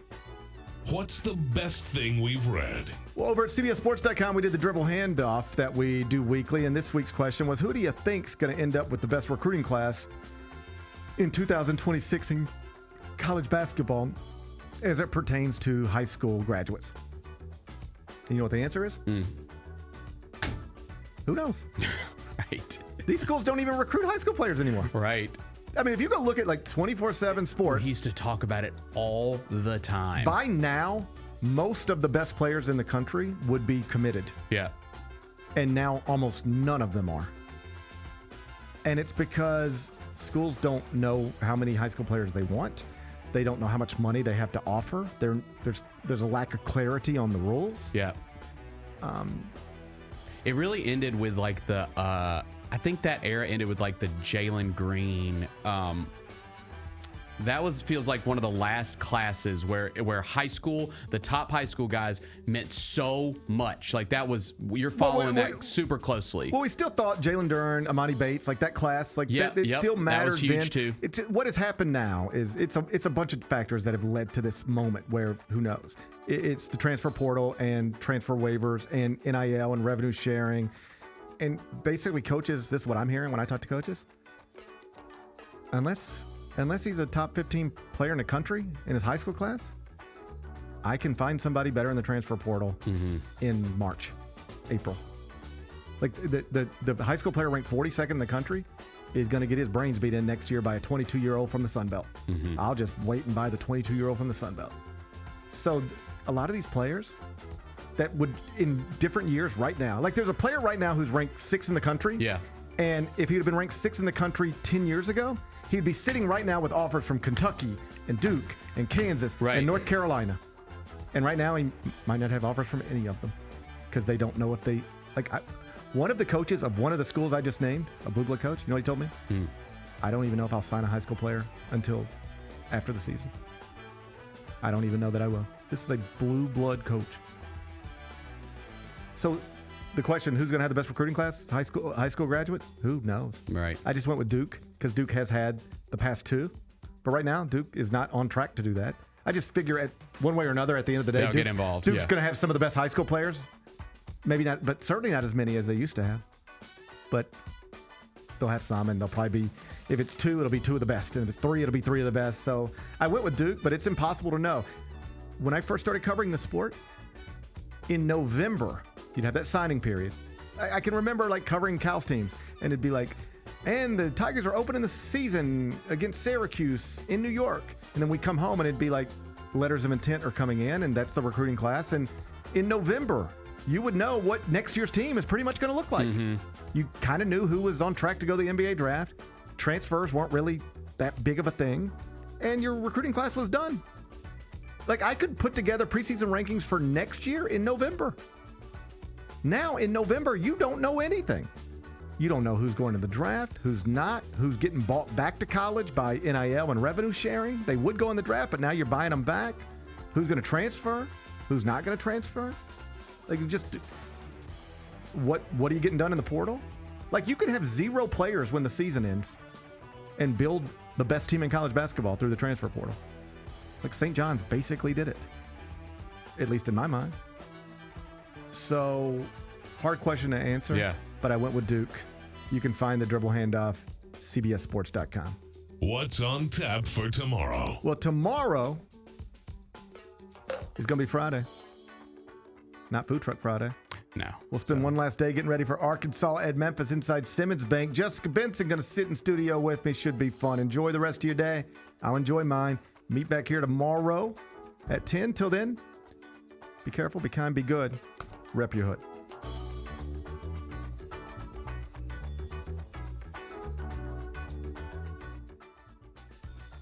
What's the best thing we've read? Well, over at CBSSports.com, we did the dribble handoff that we do weekly, and this week's question was, who do you think's going to end up with the best recruiting class in 2026 in college basketball as it pertains to high school graduates? And you know what the answer is? Who knows? Right. These schools don't even recruit high school players anymore. Right. I mean, if you go look at like 24/7 sports. We used to talk about it all the time. By now, most of the best players in the country would be committed. Yeah. And now almost none of them are. And it's because schools don't know how many high school players they want. They don't know how much money they have to offer. There's a lack of clarity on the rules. Yeah. It really ended with like I think that era ended with like the Jalen Green, feels like one of the last classes where high school, the top high school guys meant so much. Like you're following that super closely. Well, we still thought Jalen Duren, Amani Bates, like that class, like it still matters. That was huge too. What has happened now is it's a bunch of factors that have led to this moment where who knows? It's the transfer portal and transfer waivers and NIL and revenue sharing, and basically coaches. This is what I'm hearing when I talk to coaches. Unless he's a top 15 player in the country in his high school class, I can find somebody better in the transfer portal in March, April. Like the high school player ranked 42nd in the country is going to get his brains beat in next year by a 22-year-old from the Sun Belt. I'll just wait and buy the 22-year-old from the Sun Belt. So a lot of these players that would, in different years right now, like there's a player right now who's ranked 6th in the country. Yeah. And if he'd have been ranked 6th in the country 10 years ago, he'd be sitting right now with offers from Kentucky and Duke and Kansas and North Carolina. And right now he might not have offers from any of them because they don't know if they, one of the coaches of one of the schools I just named, a Bugla coach, you know what he told me? I don't even know if I'll sign a high school player until after the season. I don't even know that I will. This is a blue blood coach. So the question, who's going to have the best recruiting class? High school graduates? Who knows? Right. I just went with Duke because Duke has had the past two. But right now, Duke is not on track to do that. I just figure at one way or another at the end of the day, They'll get involved. Duke's going to have some of the best high school players. Maybe not, but certainly not as many as they used to have. But they'll have some, and they'll probably be, if it's two, it'll be two of the best. And if it's three, it'll be three of the best. So I went with Duke, but it's impossible to know. When I first started covering the sport, in November, you'd have that signing period. I can remember covering Cal's teams, and it'd be like, and the Tigers are opening the season against Syracuse in New York. And then we come home, and it'd be like letters of intent are coming in, and that's the recruiting class. And in November, you would know what next year's team is pretty much going to look like. You kind of knew who was on track to go to the NBA draft. Transfers weren't really that big of a thing, and your recruiting class was done. I could put together preseason rankings for next year in November. Now, in November, you don't know anything. You don't know who's going to the draft, who's not, who's getting bought back to college by NIL and revenue sharing. They would go in the draft, but now you're buying them back. Who's going to transfer? Who's not going to transfer? What are you getting done in the portal? You can have 0 players when the season ends and build the best team in college basketball through the transfer portal. St. John's basically did it, at least in my mind. So, hard question to answer. Yeah. But I went with Duke. You can find the dribble handoff, cbssports.com. What's on tap for tomorrow? Well, tomorrow is going to be Friday. Not Food Truck Friday. No. We'll spend one last day getting ready for Arkansas at Memphis inside Simmons Bank. Jessica Benson going to sit in studio with me. Should be fun. Enjoy the rest of your day. I'll enjoy mine. Meet back here tomorrow at 10. Till then, be careful, be kind, be good. Rep your hood.